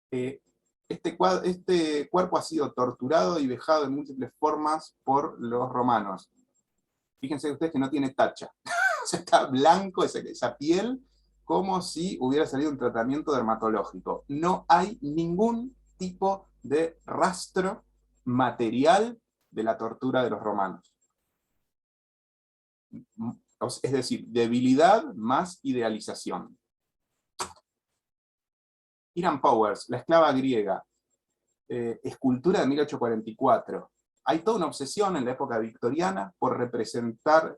Este cuerpo ha sido torturado y vejado de múltiples formas por los romanos. Fíjense ustedes que no tiene tacha. O sea, está blanco esa piel, como si hubiera salido un tratamiento dermatológico. No hay ningún tipo de rastro material de la tortura de los romanos. Es decir, debilidad más idealización. Hiram Powers, la esclava griega, escultura de 1844. Hay toda una obsesión en la época victoriana por representar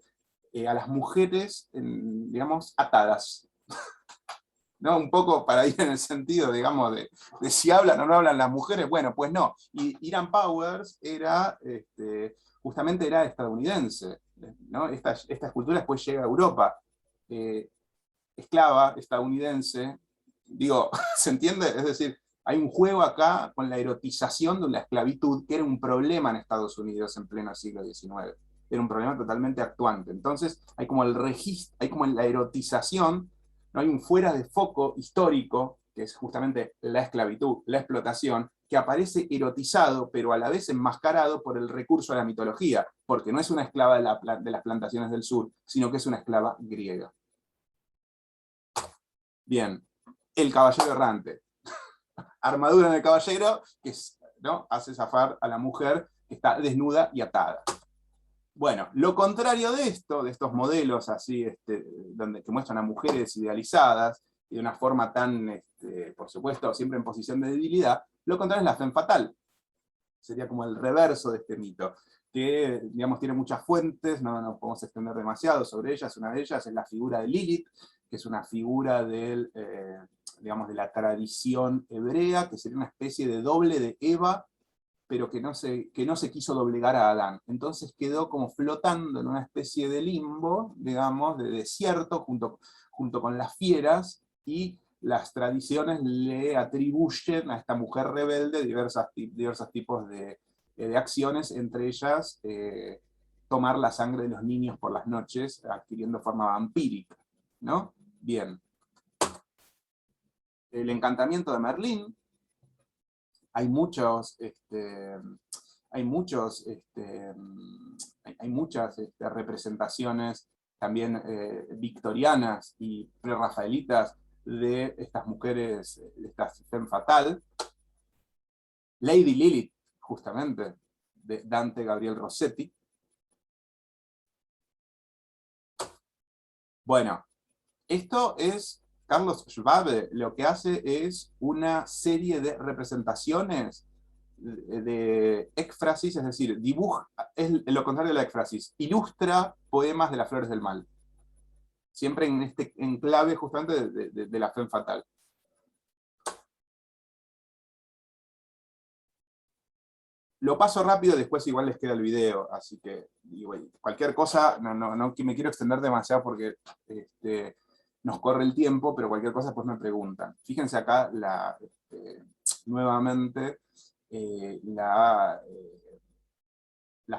a las mujeres, digamos, atadas. ¿No? Un poco para ir en el sentido, digamos, de si hablan o no hablan las mujeres. Bueno, pues no. Y Hiram Powers era, justamente era estadounidense, ¿no? Esta escultura después llega a Europa. Esclava, estadounidense, digo, ¿se entiende? Es decir, hay un juego acá con la erotización de la esclavitud, que era un problema en Estados Unidos en pleno siglo XIX. Era un problema totalmente actuante. Entonces, hay como el registro, hay como la erotización, no hay un fuera de foco histórico, que es justamente la esclavitud, la explotación, que aparece erotizado, pero a la vez enmascarado por el recurso a la mitología, porque no es una esclava de las plantaciones del sur, sino que es una esclava griega. Bien, el caballero errante. Armadura en el caballero, que ¿no?, hace zafar a la mujer que está desnuda y atada. Bueno, lo contrario de esto, de estos modelos así, que muestran a mujeres idealizadas, y de una forma tan, por supuesto, siempre en posición de debilidad, lo contrario es la femme fatale. Sería como el reverso de este mito, que, digamos, tiene muchas fuentes, no nos podemos extender demasiado sobre ellas. Una de ellas es la figura de Lilith, que es una figura digamos, de la tradición hebrea, que sería una especie de doble de Eva, pero que no se quiso doblegar a Adán. Entonces quedó como flotando en una especie de limbo, digamos, de desierto, junto con las fieras, y las tradiciones le atribuyen a esta mujer rebelde diversos tipos de acciones, entre ellas tomar la sangre de los niños por las noches, adquiriendo forma vampírica, ¿no? Bien. El encantamiento de Merlín. Hay muchas representaciones también victorianas y prerrafaelitas de estas mujeres, de estas femme fatale. Lady Lilith, justamente, de Dante Gabriel Rossetti. Bueno, esto es Carlos Schwabe, lo que hace es una serie de representaciones de éfrasis, es decir, dibuja, es lo contrario de la éfrasis, ilustra poemas de las flores del mal. Siempre en este enclave justamente de la femme fatale. Lo paso rápido, después igual les queda el video, así que bueno, cualquier cosa, no me quiero extender demasiado porque nos corre el tiempo, pero cualquier cosa pues me preguntan. Fíjense acá nuevamente la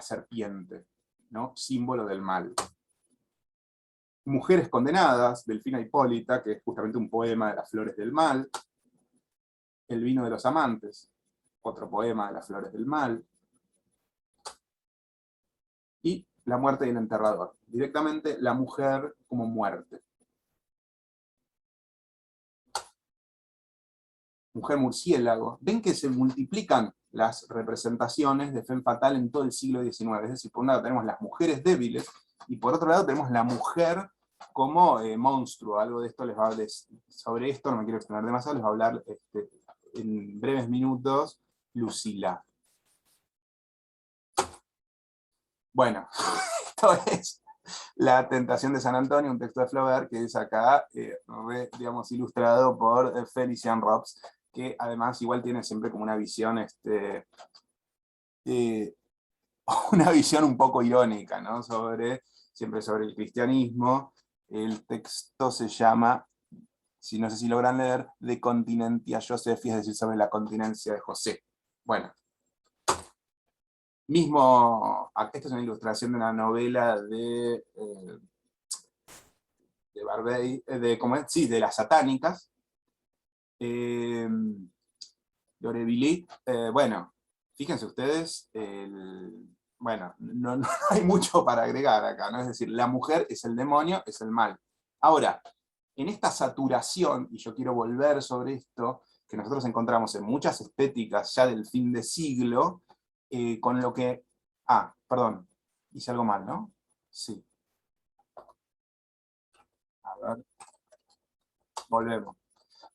serpiente, ¿no? Símbolo del mal. Mujeres condenadas, Delfina Hipólita, que es justamente un poema de las flores del mal. El vino de los amantes, otro poema de las flores del mal. Y la muerte del enterrador. Directamente la mujer como muerte. Mujer murciélago. Ven que se multiplican las representaciones de femme fatale en todo el siglo XIX. Es decir, por un lado tenemos las mujeres débiles, y por otro lado tenemos la mujer como monstruo. Algo de esto les va a hablar, sobre esto no me quiero extender demasiado, les va a hablar en breves minutos Lucila. Bueno, esto es La tentación de San Antonio, un texto de Flaubert que es acá, digamos, ilustrado por Felician Robs, que además igual tiene siempre como una visión, una visión un poco irónica, ¿no? Siempre sobre el cristianismo. El texto se llama, si no sé si logran leer, De continentia Josephi, es decir, sobre la continencia de José. Bueno. Esta es una ilustración de una novela de Barbey, de las satánicas, de Aurevilly. Bueno, fíjense ustedes, bueno, no hay mucho para agregar acá, ¿no? Es decir, la mujer es el demonio, es el mal. Ahora, en esta saturación, y yo quiero volver sobre esto, que nosotros encontramos en muchas estéticas ya del fin de siglo, con lo que... perdón, hice algo mal, ¿no? Sí. A ver. Volvemos.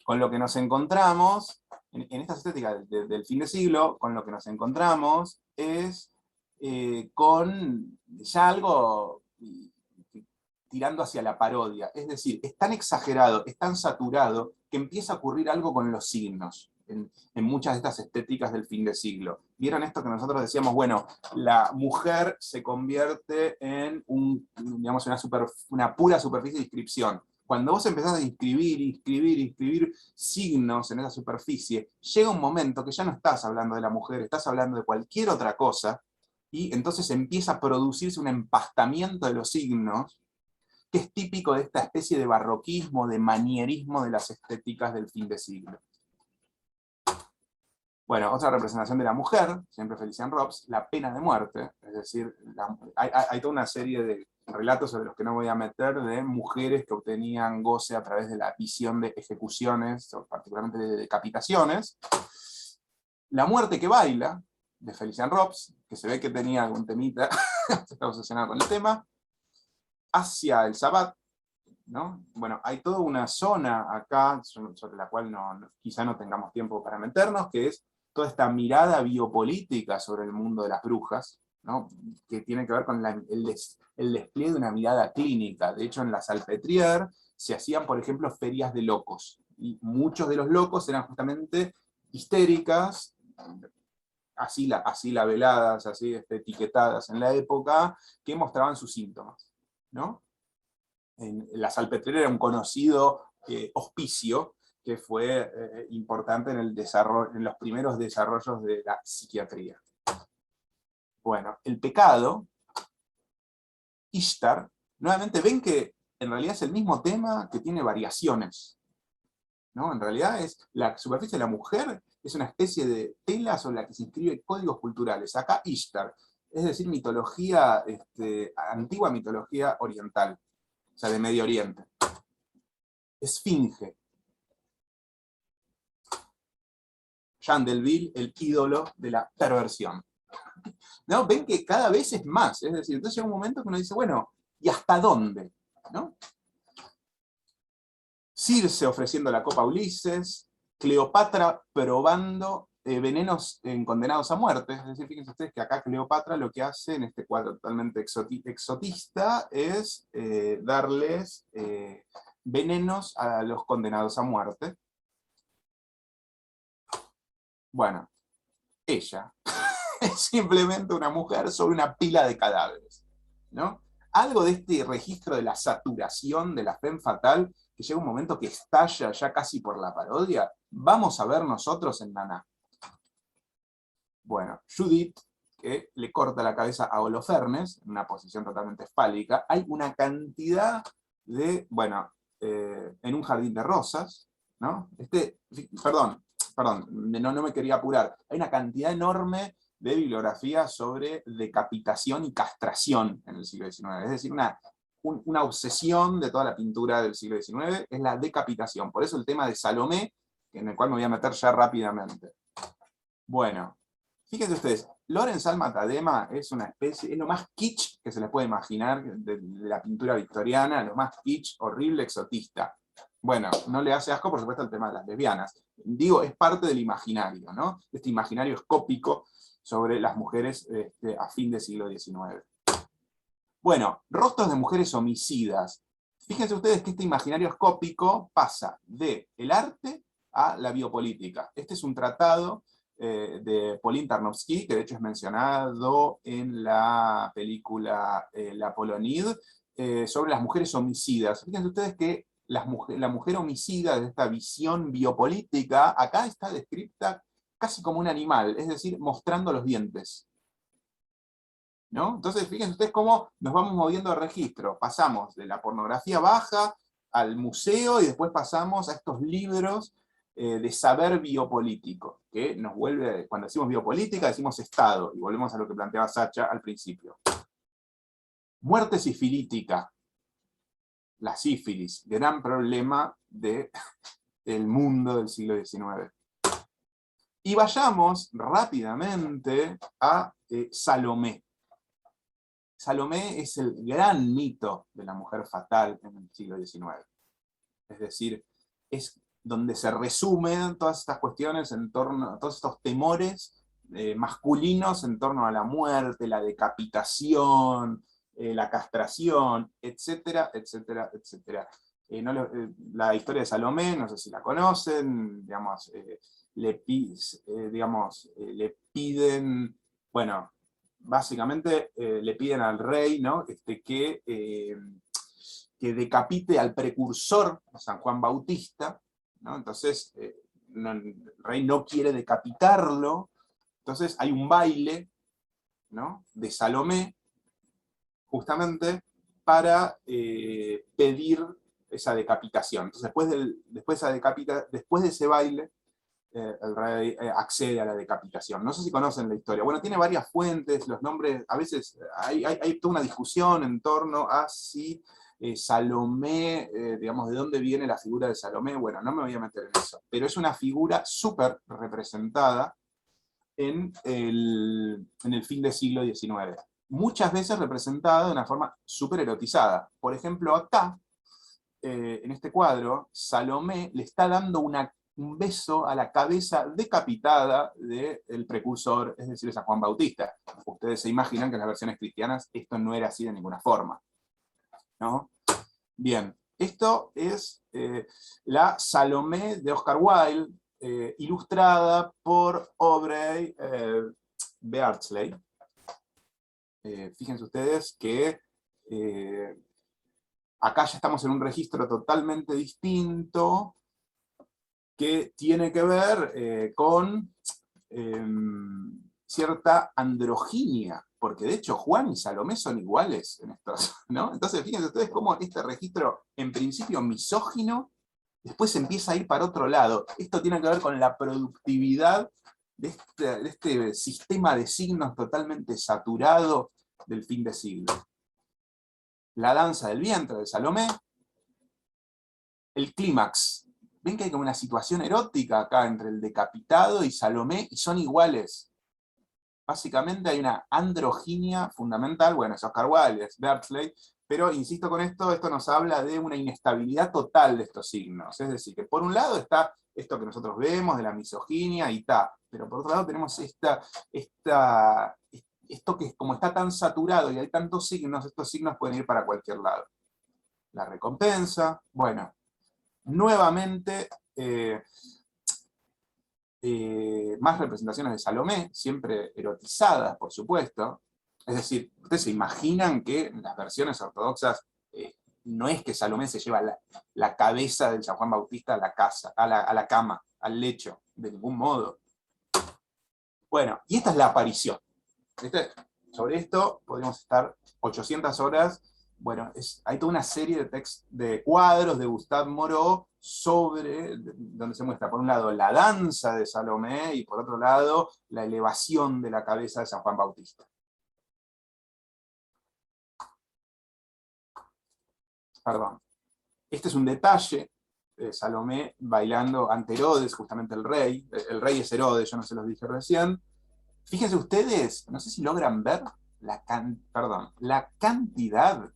Con lo que nos encontramos, en estas estéticas del fin de siglo, con lo que nos encontramos es con ya algo tirando hacia la parodia. Es decir, es tan exagerado, es tan saturado, que empieza a ocurrir algo con los signos. En muchas de estas estéticas del fin de siglo. ¿Vieron esto que nosotros decíamos? Bueno, la mujer se convierte en digamos, una pura superficie de inscripción. Cuando vos empezás a inscribir signos en esa superficie, llega un momento que ya no estás hablando de la mujer, estás hablando de cualquier otra cosa, y entonces empieza a producirse un empastamiento de los signos, que es típico de esta especie de barroquismo, de manierismo de las estéticas del fin de siglo. Bueno, otra representación de la mujer, siempre Felician Robs, la pena de muerte, es decir, hay toda una serie de relatos sobre los que no voy a meter, de mujeres que obtenían goce a través de la visión de ejecuciones, particularmente de decapitaciones. La muerte que baila, de Felician Robs, que se ve que tenía algún temita, está obsesionado con el tema. Hacia el Sabbat, ¿no? Bueno, hay toda una zona acá, sobre la cual quizá no tengamos tiempo para meternos, que es toda esta mirada biopolítica sobre el mundo de las brujas, ¿no? Que tiene que ver con el despliegue de una mirada clínica. De hecho, en la Salpêtrière se hacían, por ejemplo, ferias de locos, y muchos de los locos eran justamente histéricas, así labeladas, así etiquetadas en la época, que mostraban sus síntomas, ¿no? La Salpêtrière era un conocido hospicio que fue importante en los primeros desarrollos de la psiquiatría. Bueno, el pecado, Ishtar, nuevamente ven que en realidad es el mismo tema que tiene variaciones, ¿no? En realidad la superficie de la mujer es una especie de tela sobre la que se inscriben códigos culturales. Acá Ishtar, es decir, mitología, antigua mitología oriental, o sea, de Medio Oriente. Esfinge. Jean Delville, el ídolo de la perversión. ¿No? Ven que cada vez es más, es decir, entonces llega un momento que uno dice, bueno, ¿y hasta dónde? ¿No? Circe ofreciendo la copa a Ulises, Cleopatra probando venenos en condenados a muerte, es decir, fíjense ustedes que acá Cleopatra lo que hace en este cuadro totalmente exotista es darles venenos a los condenados a muerte. Bueno, ella es simplemente una mujer sobre una pila de cadáveres, ¿no? Algo de este registro de la saturación de la femme fatale, que llega un momento que estalla ya casi por la parodia, vamos a ver nosotros en Naná. Bueno, Judith, que le corta la cabeza a Holofernes, en una posición totalmente fálica. Hay una cantidad de, bueno, en un jardín de rosas, ¿no? Perdón, no me quería apurar. Hay una cantidad enorme de bibliografía sobre decapitación y castración en el siglo XIX. Es decir, una obsesión de toda la pintura del siglo XIX es la decapitación. Por eso el tema de Salomé, en el cual me voy a meter ya rápidamente. Bueno, fíjense ustedes, Lorenz Alma Tadema es una especie, es lo más kitsch que se les puede imaginar de la pintura victoriana, lo más kitsch, horrible, exotista. Bueno, no le hace asco, por supuesto, el tema de las lesbianas. Digo, es parte del imaginario, ¿no? Este imaginario escópico sobre las mujeres a fin del siglo XIX. Bueno, rostros de mujeres homicidas. Fíjense ustedes que este imaginario escópico pasa del arte a la biopolítica. Este es un tratado de Pauline Tarnowski, que de hecho es mencionado en la película La Polonide, sobre las mujeres homicidas. Fíjense ustedes que la mujer homicida, de esta visión biopolítica, acá está descrita casi como un animal, es decir, mostrando los dientes. ¿No? Entonces, fíjense ustedes cómo nos vamos moviendo de registro. Pasamos de la pornografía baja al museo y después pasamos a estos libros de saber biopolítico, que nos vuelve, cuando decimos biopolítica, decimos Estado, y volvemos a lo que planteaba Sacha al principio. Muerte sifilítica. La sífilis, gran problema del mundo del siglo XIX. Y vayamos rápidamente a Salomé. Salomé es el gran mito de la mujer fatal en el siglo XIX. Es decir, es donde se resumen todas estas cuestiones en torno a todos estos temores masculinos en torno a la muerte, la decapitación, la castración, etcétera, etcétera, etcétera. La historia de Salomé, no sé si la conocen, digamos, le piden, bueno, básicamente le piden al rey, ¿no? que decapite al precursor, San Juan Bautista, ¿no? Entonces el rey no quiere decapitarlo, entonces hay un baile, ¿no? De Salomé, justamente para pedir esa decapitación. Entonces después de ese baile, el rey accede a la decapitación. No sé si conocen la historia. Bueno, tiene varias fuentes, los nombres, a veces hay toda una discusión en torno a si Salomé, digamos, de dónde viene la figura de Salomé. Bueno, no me voy a meter en eso, pero es una figura súper representada en el fin del siglo XIX. Muchas veces representada de una forma súper erotizada. Por ejemplo, acá, en este cuadro, Salomé le está dando un beso a la cabeza decapitada del precursor, es decir, San Juan Bautista. Ustedes se imaginan que en las versiones cristianas esto no era así de ninguna forma, ¿no? Bien, esto es la Salomé de Oscar Wilde, ilustrada por Aubrey Beardsley. Fíjense ustedes que acá ya estamos en un registro totalmente distinto, que tiene que ver con cierta androginia, porque de hecho Juan y Salomé son iguales en estos, ¿no? Entonces fíjense ustedes cómo este registro, en principio misógino, después empieza a ir para otro lado. Esto tiene que ver con la productividad de este sistema de signos totalmente saturado del fin de siglo. La danza del vientre de Salomé, el clímax. Ven que hay como una situación erótica acá entre el decapitado y Salomé, y son iguales. Básicamente hay una androginia fundamental, bueno, es Oscar Wilde, es Beardsley, pero insisto con esto nos habla de una inestabilidad total de estos signos. Es decir, que por un lado está esto que nosotros vemos de la misoginia y tal, pero por otro lado tenemos esto que como está tan saturado y hay tantos signos, estos signos pueden ir para cualquier lado. La recompensa, bueno, nuevamente más representaciones de Salomé, siempre erotizadas, por supuesto. Es decir, ustedes se imaginan que en las versiones ortodoxas no es que Salomé se lleva la cabeza del San Juan Bautista a la casa, a la cama, al lecho, de ningún modo. Bueno, y esta es la aparición. Sobre esto podríamos estar 800 horas. Bueno, hay toda una serie de cuadros de Gustave Moreau donde se muestra, por un lado, la danza de Salomé, y por otro lado, la elevación de la cabeza de San Juan Bautista. Perdón. Este es un detalle, Salomé bailando ante Herodes, justamente el rey es Herodes, yo no se los dije recién. Fíjense ustedes, no sé si logran ver la cantidad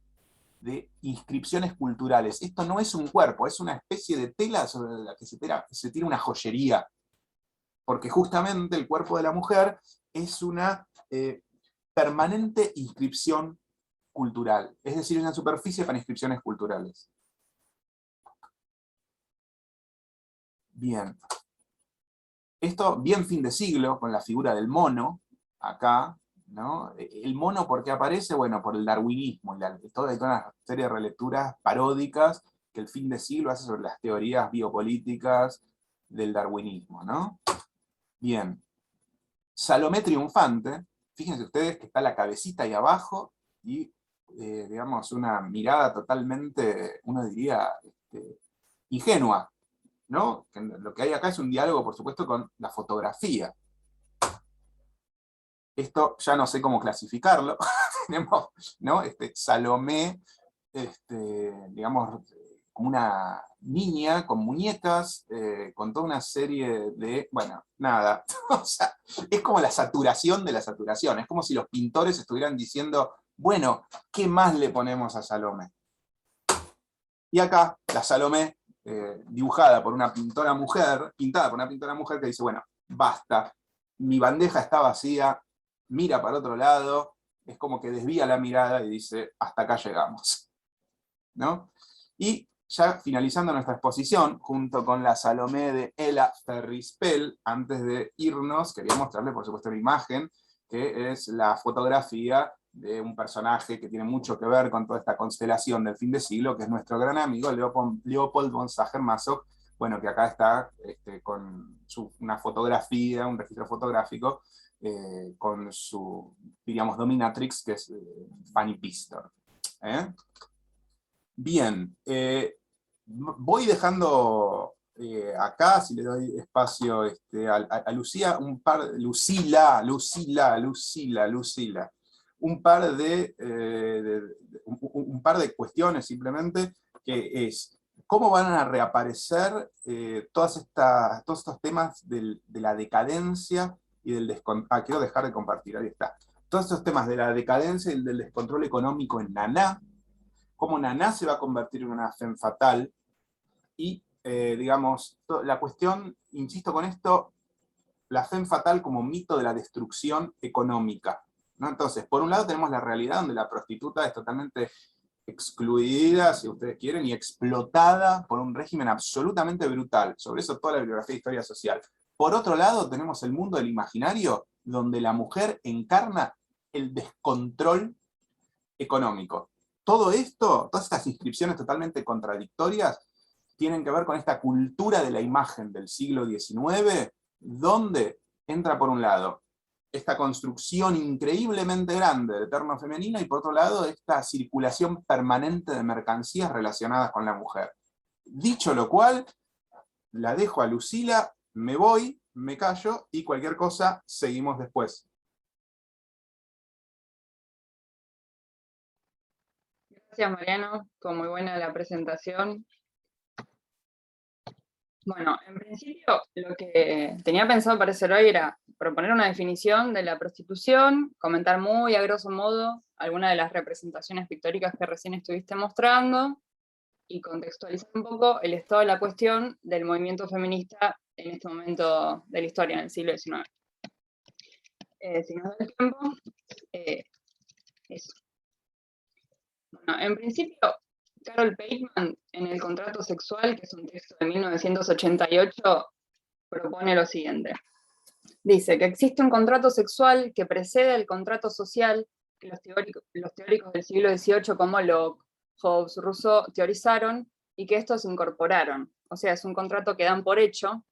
de inscripciones culturales. Esto no es un cuerpo, es una especie de tela sobre la que se tira una joyería, porque justamente el cuerpo de la mujer es una permanente inscripción cultural, es decir, una superficie para inscripciones culturales. Bien. Esto bien fin de siglo, con la figura del mono, acá, ¿no? El mono, ¿por qué aparece? Bueno, por el darwinismo, y hay toda una serie de relecturas paródicas que el fin de siglo hace sobre las teorías biopolíticas del darwinismo, ¿no? Bien. Salomé triunfante, fíjense ustedes que está la cabecita ahí abajo, y, digamos, una mirada totalmente, uno diría, ingenua, ¿no? Que lo que hay acá es un diálogo, por supuesto, con la fotografía. Esto ya no sé cómo clasificarlo. Tenemos, ¿no? Salomé, digamos, como una niña con muñecas, con toda una serie de, bueno, nada. O sea, es como la saturación de la saturación. Es como si los pintores estuvieran diciendo, bueno, ¿qué más le ponemos a Salomé? Y acá, la Salomé, dibujada por una pintora mujer, pintada por una pintora mujer que dice, bueno, basta, mi bandeja está vacía, mira para otro lado, es como que desvía la mirada y dice, hasta acá llegamos, ¿no? Y ya finalizando nuestra exposición, junto con la Salomé de Ella Ferrispel, antes de irnos, quería mostrarle, por supuesto, una imagen, que es la fotografía de un personaje que tiene mucho que ver con toda esta constelación del fin de siglo, que es nuestro gran amigo Leopold von Sacher-Masoch, bueno, que acá está con una fotografía, un registro fotográfico, con su, diríamos, dominatrix, que es Fanny Pistor. Bien, voy dejando acá, si le doy espacio a Lucía, Lucila, un par de cuestiones simplemente, que es, ¿cómo van a reaparecer todos estos temas de la decadencia y del descontrol? Ah, quiero dejar de compartir, ahí está. Todos estos temas de la decadencia y del descontrol económico en Naná, cómo Naná se va a convertir en una femme fatale, y, digamos, la cuestión, insisto con esto, la femme fatale como mito de la destrucción económica, ¿no? Entonces, por un lado tenemos la realidad donde la prostituta es totalmente excluida, si ustedes quieren, y explotada por un régimen absolutamente brutal. Sobre eso toda la bibliografía de historia social. Por otro lado, tenemos el mundo del imaginario, donde la mujer encarna el descontrol económico. Todo esto, todas estas inscripciones totalmente contradictorias, tienen que ver con esta cultura de la imagen del siglo XIX, donde entra por un lado esta construcción increíblemente grande del eterno femenino, y por otro lado esta circulación permanente de mercancías relacionadas con la mujer. Dicho lo cual, la dejo a Lucila, me voy, me callo, y cualquier cosa seguimos después. Gracias, Mariano, fue muy buena la presentación. Bueno, en principio lo que tenía pensado para hacer hoy era proponer una definición de la prostitución, comentar muy a grosso modo algunas de las representaciones pictóricas que recién estuviste mostrando, y contextualizar un poco el estado de la cuestión del movimiento feminista en este momento de la historia, en el siglo XIX. Si nos da el tiempo, eso. Bueno, en principio, Carol Pateman, en El contrato sexual, que es un texto de 1988, propone lo siguiente. Dice que existe un contrato sexual que precede al contrato social que los teóricos del siglo XVIII como Locke, Hobbes, Rousseau teorizaron, y que estos incorporaron. O sea, es un contrato que dan por hecho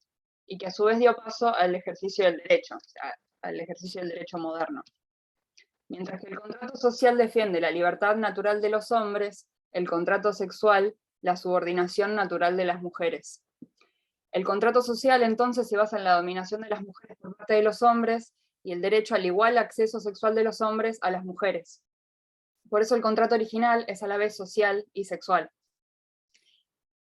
y que a su vez dio paso al ejercicio del derecho, o sea, al ejercicio del derecho moderno. Mientras que el contrato social defiende la libertad natural de los hombres, el contrato sexual la subordinación natural de las mujeres. El contrato social entonces se basa en la dominación de las mujeres por parte de los hombres y el derecho al igual acceso sexual de los hombres a las mujeres. Por eso el contrato original es a la vez social y sexual.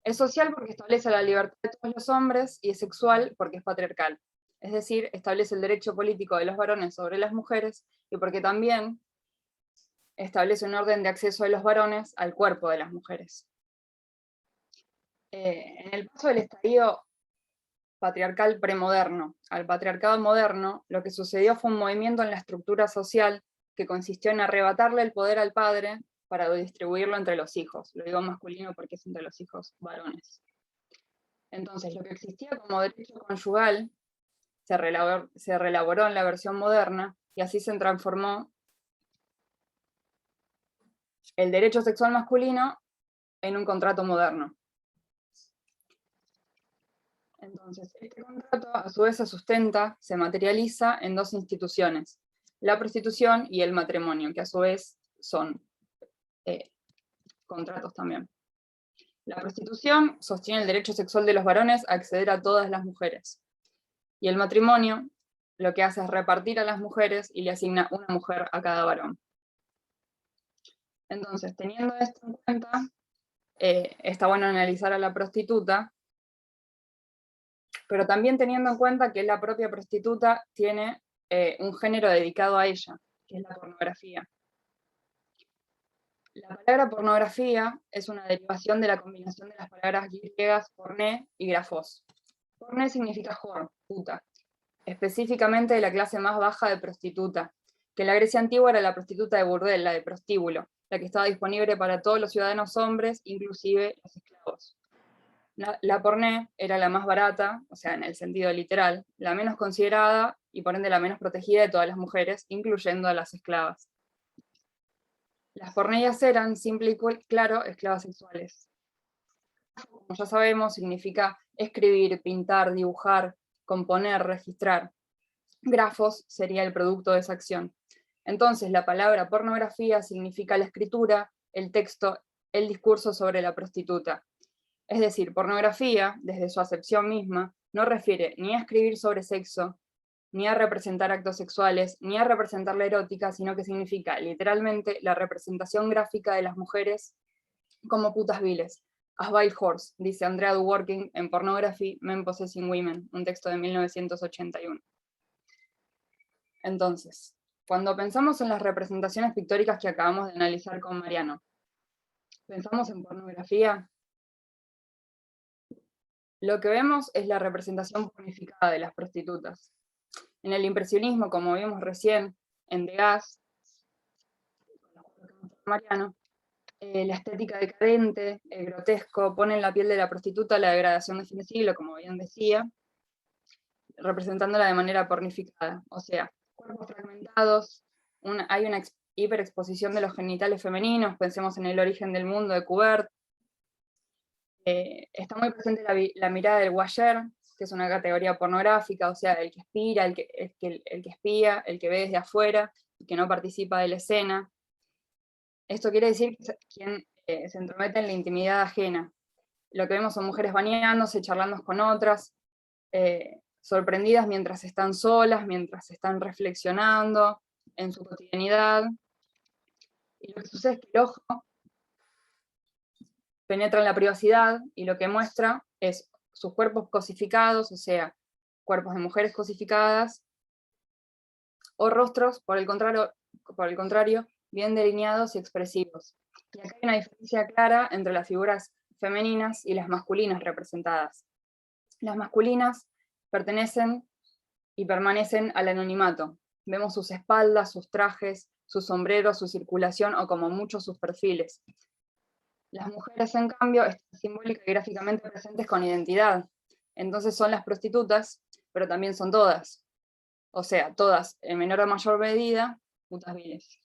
Es social porque establece la libertad de todos los hombres, y es sexual porque es patriarcal. Es decir, establece el derecho político de los varones sobre las mujeres, y porque también establece un orden de acceso de los varones al cuerpo de las mujeres. En el paso del estadio patriarcal premoderno al patriarcado moderno, lo que sucedió fue un movimiento en la estructura social que consistió en arrebatarle el poder al padre para distribuirlo entre los hijos. Lo digo masculino porque es entre los hijos varones. Entonces, lo que existía como derecho conyugal se reelaboró en la versión moderna y así se transformó el derecho sexual masculino en un contrato moderno. Entonces, este contrato a su vez se sustenta, se materializa en dos instituciones, la prostitución y el matrimonio, que a su vez son contratos también. La prostitución sostiene el derecho sexual de los varones a acceder a todas las mujeres. Y el matrimonio lo que hace es repartir a las mujeres y le asigna una mujer a cada varón. Entonces, teniendo esto en cuenta, está bueno analizar a la prostituta, pero también teniendo en cuenta que la propia prostituta tiene un género dedicado a ella, que es la pornografía. La palabra pornografía es una derivación de la combinación de las palabras griegas porné y grafos. Porné significa whore, puta, específicamente de la clase más baja de prostituta, que en la Grecia antigua era la prostituta de burdel, la de prostíbulo, la que estaba disponible para todos los ciudadanos hombres, inclusive los esclavos. La porné era la más barata, o sea, en el sentido literal, la menos considerada y por ende la menos protegida de todas las mujeres, incluyendo a las esclavas. Las pornellas eran, simple y claro, esclavas sexuales. Como ya sabemos, significa escribir, pintar, dibujar, componer, registrar. Grafos sería el producto de esa acción. Entonces, la palabra pornografía significa la escritura, el texto, el discurso sobre la prostituta. Es decir, pornografía, desde su acepción misma, no refiere ni a escribir sobre sexo, ni a representar actos sexuales, ni a representar la erótica, sino que significa literalmente la representación gráfica de las mujeres como putas viles. As vile whores, dice Andrea Dworkin en Pornography, Men Possessing Women, un texto de 1981. Entonces, cuando pensamos en las representaciones pictóricas que acabamos de analizar con Mariano, ¿pensamos en pornografía? Lo que vemos es la representación pornificada de las prostitutas. En el impresionismo, como vimos recién, en Degas, Mariano, la estética decadente, el grotesco, pone en la piel de la prostituta la degradación de fin de siglo, como bien decía, representándola de manera pornificada. O sea, cuerpos fragmentados, hay una hiperexposición de los genitales femeninos, pensemos en El origen del mundo de Kubert. Está muy presente la mirada del voyeur, que es una categoría pornográfica, o sea, el que espía, el que espía, el que ve desde afuera, el que no participa de la escena. Esto quiere decir que quien se entromete en la intimidad ajena. Lo que vemos son mujeres bañándose, charlando con otras, sorprendidas mientras están solas, mientras están reflexionando en su cotidianidad. Y lo que sucede es que el ojo penetra en la privacidad y lo que muestra es sus cuerpos cosificados, o sea, cuerpos de mujeres cosificadas, o rostros, por el contrario, bien delineados y expresivos. Y acá hay una diferencia clara entre las figuras femeninas y las masculinas representadas. Las masculinas pertenecen y permanecen al anonimato. Vemos sus espaldas, sus trajes, sus sombreros, su circulación o como mucho sus perfiles. Las mujeres, en cambio, están simbólica y gráficamente presentes con identidad. Entonces son las prostitutas, pero también son todas. O sea, todas, en menor o mayor medida, putas viles.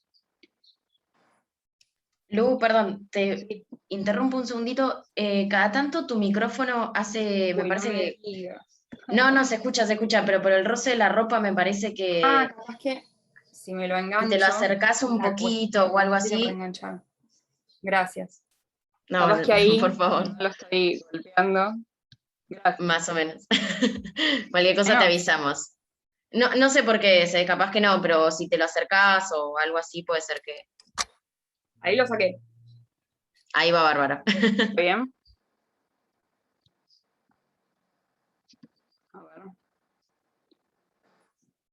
Lu, perdón, te interrumpo un segundito. Cada tanto tu micrófono hace, me Uy, parece no me que... digas. No, se escucha, pero por el roce de la ropa me parece que Capaz que si me lo si engancho. te lo acercás un poquito o algo así. Gracias. No, Capaz que ahí por favor, no lo estoy golpeando. Gracias. más o menos. Cualquier cosa No. te avisamos. No sé por qué, capaz que no, pero si te lo acercás o algo así, puede ser que... Ahí lo saqué. Ahí va Bárbara. ¿Está bien? A ver.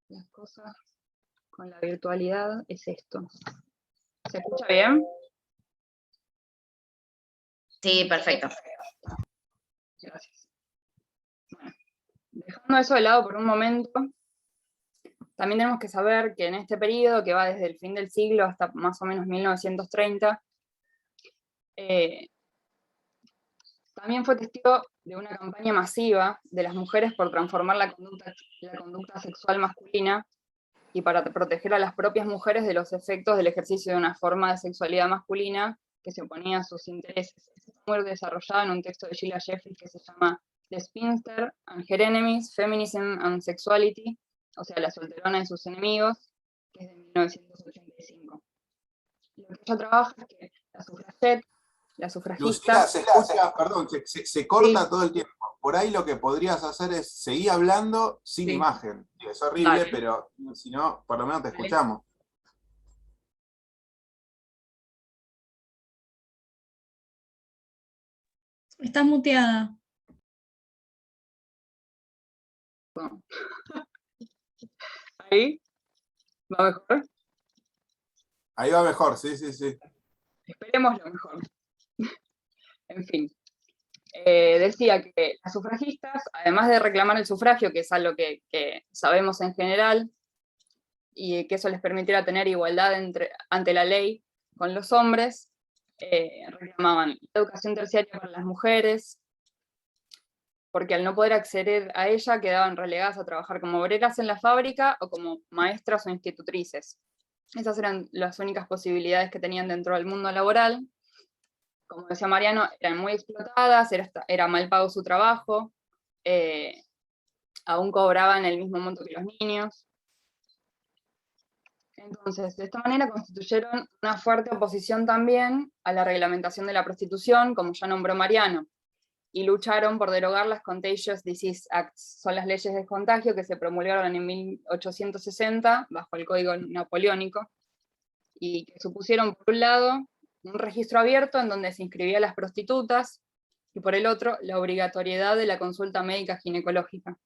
Las cosas con la virtualidad es esto. ¿Se escucha bien? Sí, perfecto. Gracias. Bueno, dejando eso de lado por un momento, También tenemos que saber que en este periodo, que va desde el fin del siglo hasta más o menos 1930, también fue testigo de una campaña masiva de las mujeres por transformar la conducta sexual masculina y para proteger a las propias mujeres de los efectos del ejercicio de una forma de sexualidad masculina que se oponía a sus intereses. Esto está muy desarrollado en un texto de Sheila Jeffries que se llama The Spinster and Her Enemies, Feminism and Sexuality, o sea, La solterona y sus enemigos, que es de 1985. Lo que ella trabaja es que la sufragista... Lucila, se escucha, perdón, se corta Sí. todo el tiempo. Por ahí lo que podrías hacer es seguir hablando sin Sí. imagen. Es horrible, Dale. pero si no, por lo menos te Dale. escuchamos. Estás muteada. ¿Ahí? ¿Va mejor? Ahí va mejor, sí, sí, sí. Esperemos lo mejor. En fin. Decía que las sufragistas, además de reclamar el sufragio, que es algo que sabemos en general, y que eso les permitiera tener igualdad ante la ley con los hombres, reclamaban la educación terciaria para las mujeres, porque al no poder acceder a ella quedaban relegadas a trabajar como obreras en la fábrica o como maestras o institutrices. Esas eran las únicas posibilidades que tenían dentro del mundo laboral. Como decía Mariano, eran muy explotadas, era mal pago su trabajo, aún cobraban el mismo monto que los niños. Entonces, de esta manera constituyeron una fuerte oposición también a la reglamentación de la prostitución, como ya nombró Mariano, y lucharon por derogar las Contagious Disease Acts. Son las leyes de contagio que se promulgaron en 1860 bajo el Código Napoleónico, y que supusieron, por un lado, un registro abierto en donde se inscribían las prostitutas, y por el otro, la obligatoriedad de la consulta médica ginecológica.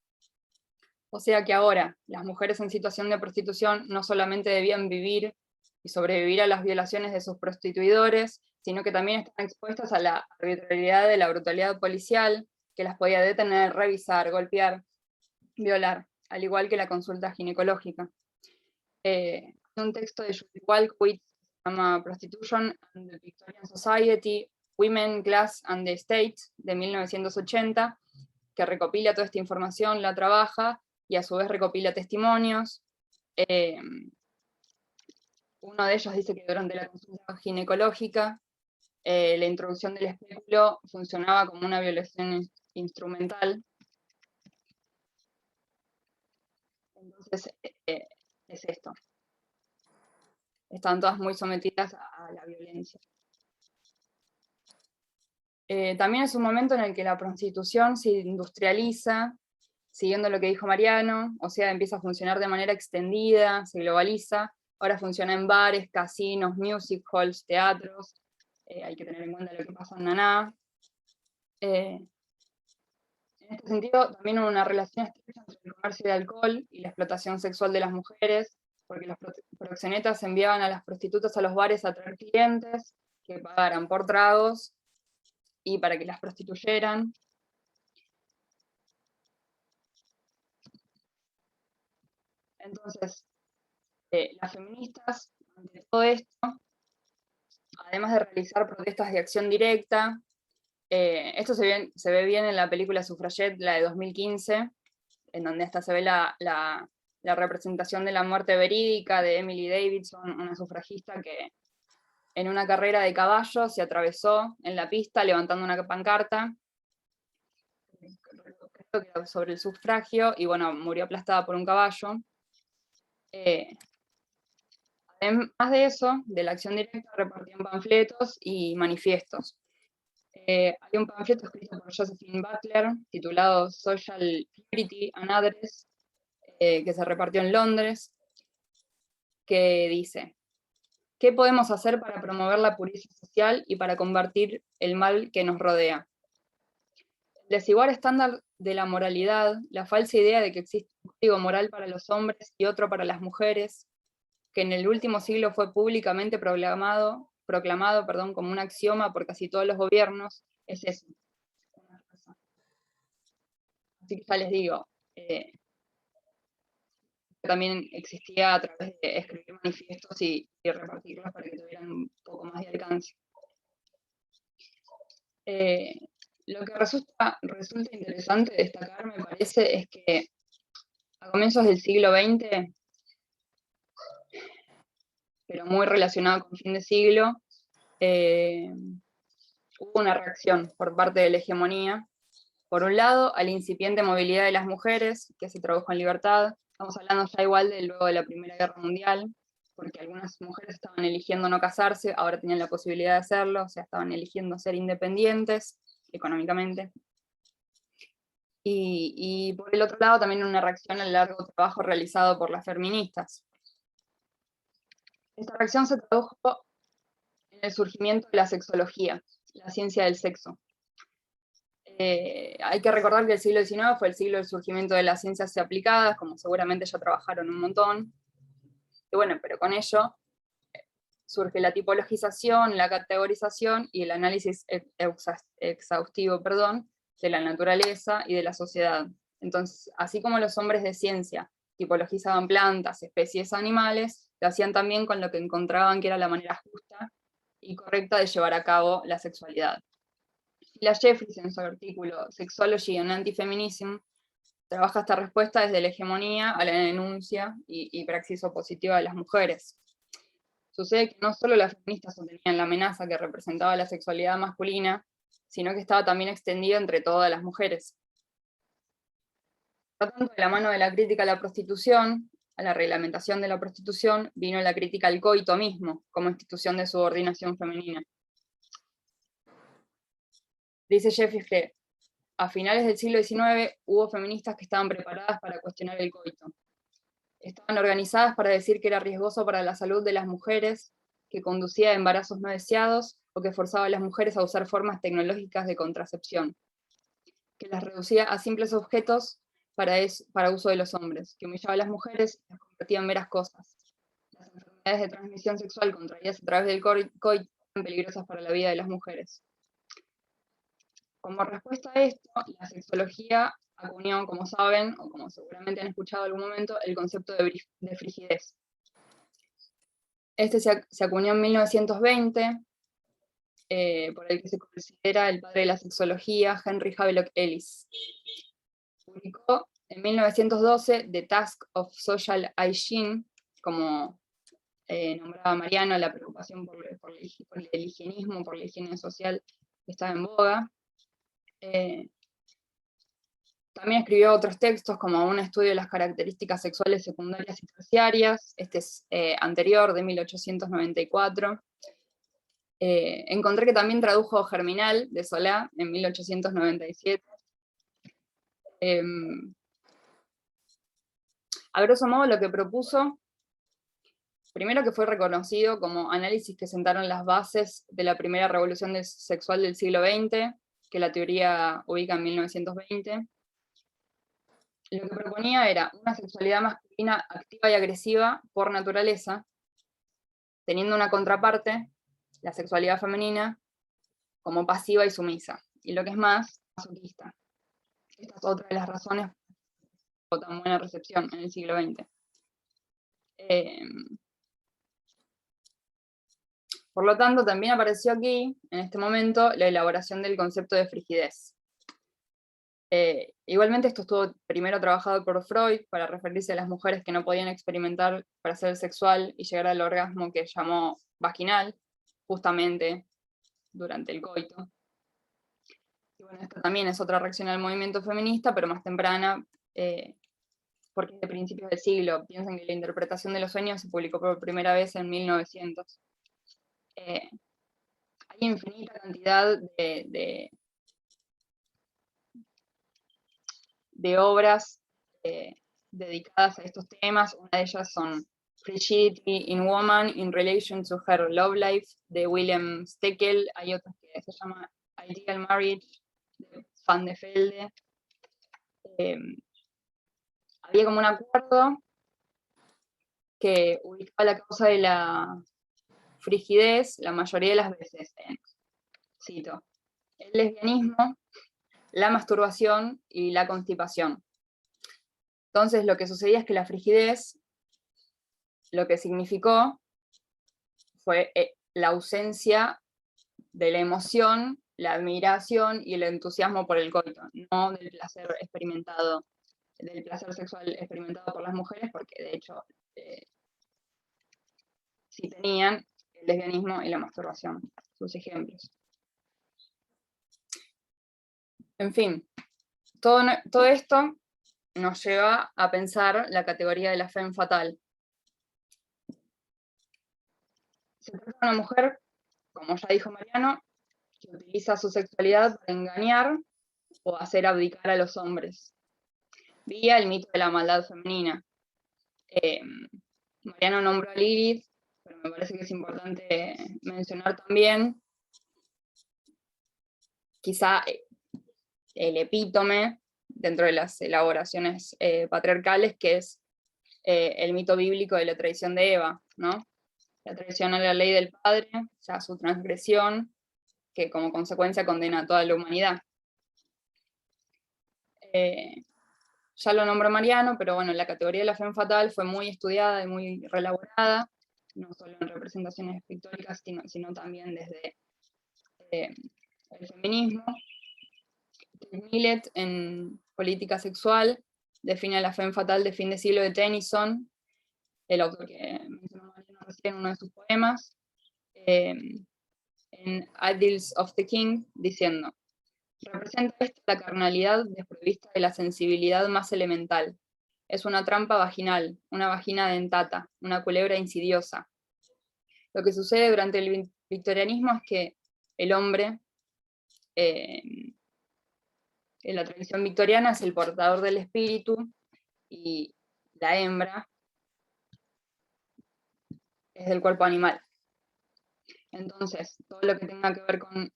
O sea que ahora, las mujeres en situación de prostitución no solamente debían vivir y sobrevivir a las violaciones de sus prostituidores, sino que también están expuestas a la arbitrariedad de la brutalidad policial, que las podía detener, revisar, golpear, violar, al igual que la consulta ginecológica. Hay un texto de Judy Walkowitz que se llama Prostitution and the Victorian Society, Women, Class and the State, de 1980, que recopila toda esta información, la trabaja, y a su vez recopila testimonios. Uno de ellos dice que durante la consulta ginecológica, la introducción del espéculo funcionaba como una violación instrumental. Entonces, es esto. Están todas muy sometidas a la violencia. También es un momento en el que la prostitución se industrializa, siguiendo lo que dijo Mariano, o sea, empieza a funcionar de manera extendida, se globaliza, ahora funciona en bares, casinos, music halls, teatros, hay que tener en cuenta lo que pasa en Naná. En este sentido, también hubo una relación estrecha entre el comercio de alcohol y la explotación sexual de las mujeres, porque los proxenetas enviaban a las prostitutas a los bares a traer clientes que pagaran por tragos y para que las prostituyeran. Entonces, las feministas, ante todo esto, además de realizar protestas de acción directa, esto se ve bien en la película Suffragette, la de 2015, en donde hasta se ve la representación de la muerte verídica de Emily Davidson, una sufragista que en una carrera de caballo se atravesó en la pista levantando una pancarta sobre el sufragio, y bueno, murió aplastada por un caballo. Además de eso, de la acción directa, repartían panfletos y manifiestos. Hay un panfleto escrito por Josephine Butler, titulado Social Purity and Address, que se repartió en Londres, que dice: ¿qué podemos hacer para promover la pureza social y para combatir el mal que nos rodea? El desigual estándar de la moralidad, la falsa idea de que existe un código moral para los hombres y otro para las mujeres, que en el último siglo fue públicamente proclamado como un axioma por casi todos los gobiernos, es eso. Así que ya les digo, también existía a través de escribir manifiestos y repartirlos para que tuvieran un poco más de alcance. Lo que resulta interesante destacar, me parece, es que a comienzos del siglo XX, pero muy relacionado con fin de siglo, hubo una reacción por parte de la hegemonía. Por un lado, a la incipiente movilidad de las mujeres, que se tradujo en libertad. Estamos hablando ya igual de luego de la Primera Guerra Mundial, porque algunas mujeres estaban eligiendo no casarse, ahora tenían la posibilidad de hacerlo, o sea, estaban eligiendo ser independientes económicamente. Y por el otro lado, también una reacción al largo trabajo realizado por las feministas. Esta reacción se tradujo en el surgimiento de la sexología, la ciencia del sexo. Hay que recordar que el siglo XIX fue el siglo del surgimiento de las ciencias aplicadas, como seguramente ya trabajaron un montón. Y bueno, pero con ello surge la tipologización, la categorización y el análisis exhaustivo, de la naturaleza y de la sociedad. Entonces, así como los hombres de ciencia tipologizaban plantas, especies, animales, lo hacían también con lo que encontraban que era la manera justa y correcta de llevar a cabo la sexualidad. Sheila Jeffries, en su artículo Sexology and Anti-Feminism, trabaja esta respuesta desde la hegemonía a la denuncia y praxis opositiva de las mujeres. Sucede que no solo las feministas sostenían la amenaza que representaba la sexualidad masculina, sino que estaba también extendida entre todas las mujeres. Por lo tanto, de la mano de la crítica a la prostitución, a la reglamentación de la prostitución, vino la crítica al coito mismo, como institución de subordinación femenina. Dice Jeffries que a finales del siglo XIX hubo feministas que estaban preparadas para cuestionar el coito. Estaban organizadas para decir que era riesgoso para la salud de las mujeres, que conducía a embarazos no deseados o que forzaba a las mujeres a usar formas tecnológicas de contracepción, que las reducía a simples objetos para uso de los hombres, que humillaba a las mujeres y las convertía en meras cosas. Las enfermedades de transmisión sexual contraídas a través del coito eran peligrosas para la vida de las mujeres. Como respuesta a esto, la sexología acuñó, como saben, o como seguramente han escuchado en algún momento, el concepto de frigidez. Este se acuñó en 1920, por el que se considera el padre de la sexología, Henry Havelock Ellis. Publicó en 1912 The Task of Social Hygiene, como nombraba Mariano, la preocupación por el higienismo, por la higiene social que estaba en boga. También escribió otros textos, como un estudio de las características sexuales secundarias y terciarias, este es anterior, de 1894. Encontré que también tradujo Germinal, de Solá, en 1897. A grosso modo lo que propuso, primero que fue reconocido como análisis que sentaron las bases de la primera revolución sexual del siglo XX, que la teoría ubica en 1920. Lo que proponía era una sexualidad masculina activa y agresiva por naturaleza, teniendo una contraparte, la sexualidad femenina, como pasiva y sumisa, y lo que es más, masoquista. Esta es otra de las razones por tan buena recepción en el siglo XX. Por lo tanto, también apareció aquí, en este momento, la elaboración del concepto de frigidez. Igualmente esto estuvo primero trabajado por Freud para referirse a las mujeres que no podían experimentar placer sexual y llegar al orgasmo que llamó vaginal, justamente durante el coito. Y bueno, esta también es otra reacción al movimiento feminista, pero más temprana, porque es de principios del siglo. Piensen que la interpretación de los sueños se publicó por primera vez en 1900. Hay infinita cantidad de obras dedicadas a estos temas. Una de ellas son Frigidity in Woman in Relation to Her Love Life, de William Steckel. Hay otras que se llama Ideal Marriage, de Van de Velde. Había como un acuerdo que ubicaba la causa de la frigidez la mayoría de las veces en, cito, el lesbianismo, la masturbación y la constipación. Entonces lo que sucedía es que la frigidez lo que significó fue la ausencia de la emoción, la admiración y el entusiasmo por el coito, no del placer experimentado, del placer sexual experimentado por las mujeres, porque de hecho sí tenían el lesbianismo y la masturbación, sus ejemplos. En fin, todo esto nos lleva a pensar la categoría de la femme fatale. Se trata de una mujer, como ya dijo Mariano, que utiliza su sexualidad para engañar o hacer abdicar a los hombres, vía el mito de la maldad femenina. Mariano nombró a Lilith, pero me parece que es importante mencionar también, quizá el epítome dentro de las elaboraciones patriarcales, que es el mito bíblico de la traición de Eva, ¿no? La traición a la ley del padre, o sea, su transgresión, que como consecuencia condena a toda la humanidad. Ya lo nombró Mariano, pero bueno, la categoría de la femme fatale fue muy estudiada y muy reelaborada, no solo en representaciones pictóricas, sino también desde el feminismo. Millet, en Política Sexual, define a la femme fatale de fin de siglo de Tennyson, el autor que mencionó Mariano recién en uno de sus poemas, en Idylls of the King, diciendo: representa esta la carnalidad desprovista de la sensibilidad más elemental. Es una trampa vaginal, una vagina dentata, una culebra insidiosa. Lo que sucede durante el victorianismo es que el hombre, en la tradición victoriana, es el portador del espíritu y la hembra es del cuerpo animal. Entonces, todo lo que tenga que ver con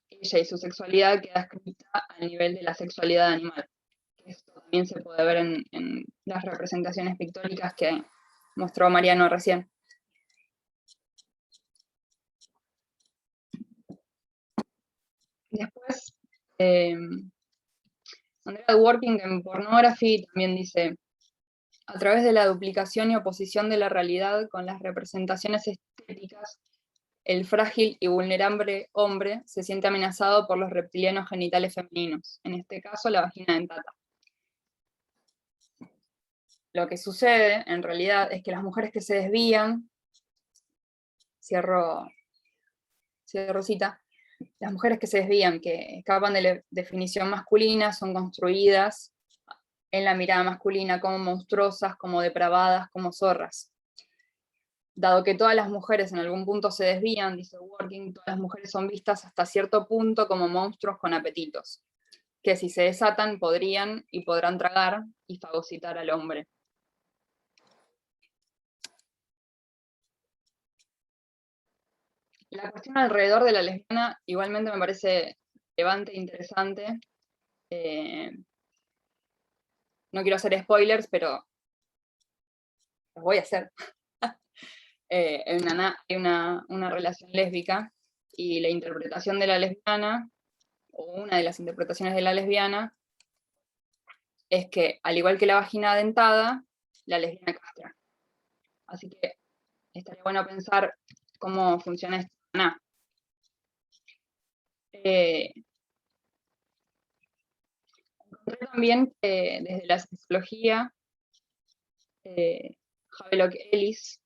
ella y su sexualidad queda escrita al nivel de la sexualidad animal. Esto también se puede ver en las representaciones pictóricas que mostró Mariano recién. Después, Andrea Dworkin en Pornography también dice: a través de la duplicación y oposición de la realidad con las representaciones estéticas, el frágil y vulnerable hombre se siente amenazado por los reptilianos genitales femeninos, en este caso la vagina dentata. Lo que sucede, en realidad, es que las mujeres que se desvían, cierro cita, las mujeres que se desvían, que escapan de la definición masculina, son construidas en la mirada masculina como monstruosas, como depravadas, como zorras. Dado que todas las mujeres en algún punto se desvían, dice Dworkin, todas las mujeres son vistas hasta cierto punto como monstruos con apetitos, que si se desatan podrían y podrán tragar y fagocitar al hombre. La cuestión alrededor de la lesbiana igualmente me parece relevante e interesante. No quiero hacer spoilers, pero los voy a hacer. Hay una relación lésbica y la interpretación de la lesbiana, o una de las interpretaciones de la lesbiana, es que, al igual que la vagina dentada, la lesbiana castra. Así que estaría bueno pensar cómo funciona esto. Encontré también que desde la sexología, Havelock Ellis,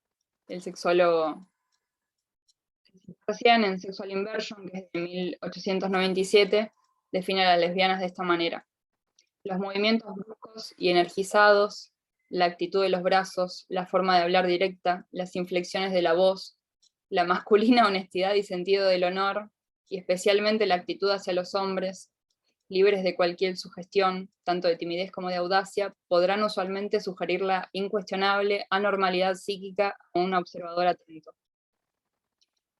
el sexólogo recién en Sexual Inversion, que es de 1897, define a las lesbianas de esta manera: los movimientos bruscos y energizados, la actitud de los brazos, la forma de hablar directa, las inflexiones de la voz, la masculina honestidad y sentido del honor, y especialmente la actitud hacia los hombres, libres de cualquier sugestión, tanto de timidez como de audacia, podrán usualmente sugerir la incuestionable anormalidad psíquica a un observador atento.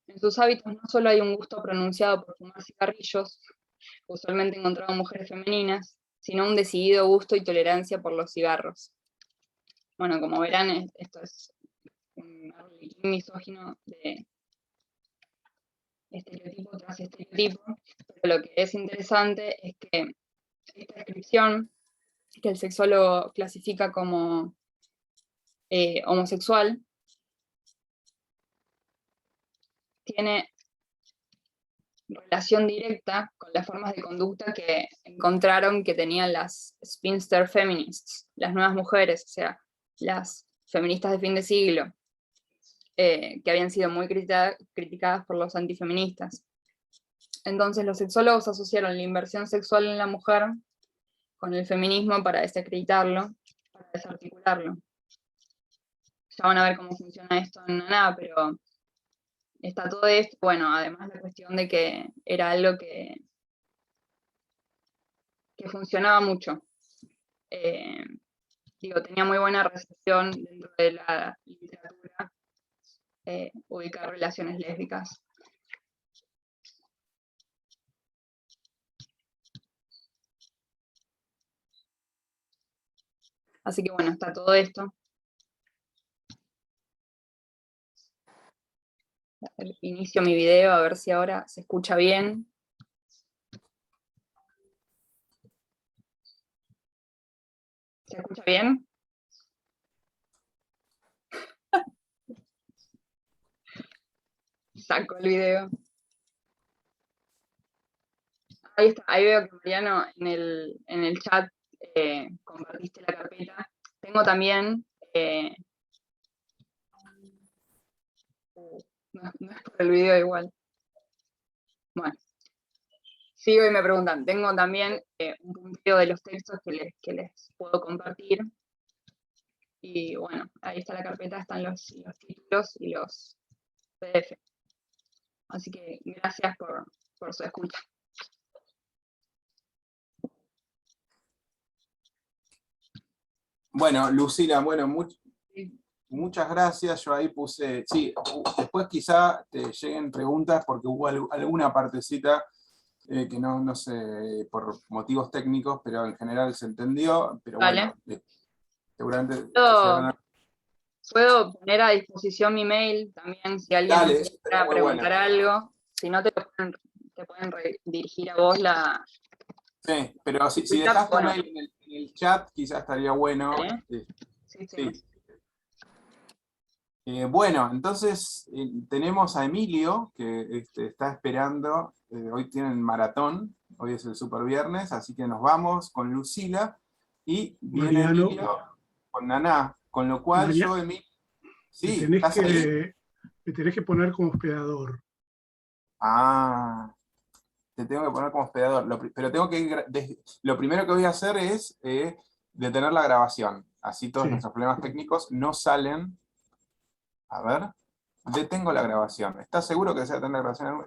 En sus hábitos no solo hay un gusto pronunciado por fumar cigarrillos, usualmente encontrado en mujeres femeninas, sino un decidido gusto y tolerancia por los cigarros. Bueno, como verán, esto es un misógino de estereotipo tras estereotipo, pero lo que es interesante es que esta descripción que el sexólogo clasifica como homosexual, tiene relación directa con las formas de conducta que encontraron que tenían las spinster feminists, las nuevas mujeres, o sea, las feministas de fin de siglo, que habían sido muy criticadas por los antifeministas. Entonces los sexólogos asociaron la inversión sexual en la mujer con el feminismo para desacreditarlo, para desarticularlo. Ya van a ver cómo funciona esto en Naná, pero está todo esto, bueno, además la cuestión de que era algo que funcionaba mucho. Tenía muy buena recepción dentro de la literatura, ubicar relaciones lésbicas. Así que bueno, está todo esto. Inicio mi video, a ver si ahora se escucha bien. ¿Se escucha bien? Saco el video. Ahí está, ahí veo que Mariano en el chat compartiste la carpeta. Tengo también, no es por el video igual. Bueno, sigo y me preguntan. Tengo también un punteo de los textos que les puedo compartir. Y bueno, ahí está la carpeta, están los títulos y los PDF. Así que gracias por su escucha. Bueno, Lucila, bueno, muchas gracias. Yo ahí puse, sí, después quizá te lleguen preguntas porque hubo alguna partecita que no sé, por motivos técnicos, pero en general se entendió. Pero Vale. bueno, seguramente... Puedo poner a disposición mi mail también, si alguien quiere preguntar algo. Si no, te pueden redirigir a vos la... Sí, pero si dejas tu mail en el chat, quizás estaría bueno. ¿Vale? Sí. Bueno, entonces tenemos a Emilio, que está esperando. Hoy tienen maratón, hoy es el super viernes, así que nos vamos con Lucila, y viene Mariano, Emilio con Naná, con lo cual yo, Emilio... Sí, ¿estás ahí? Me tenés que poner como hospedador. Ah, te tengo que poner como hospedador, pero tengo que ir, lo primero que voy a hacer es detener la grabación, así todos nuestros problemas técnicos no salen. A ver, detengo la grabación. ¿Estás seguro que desea detener la grabación?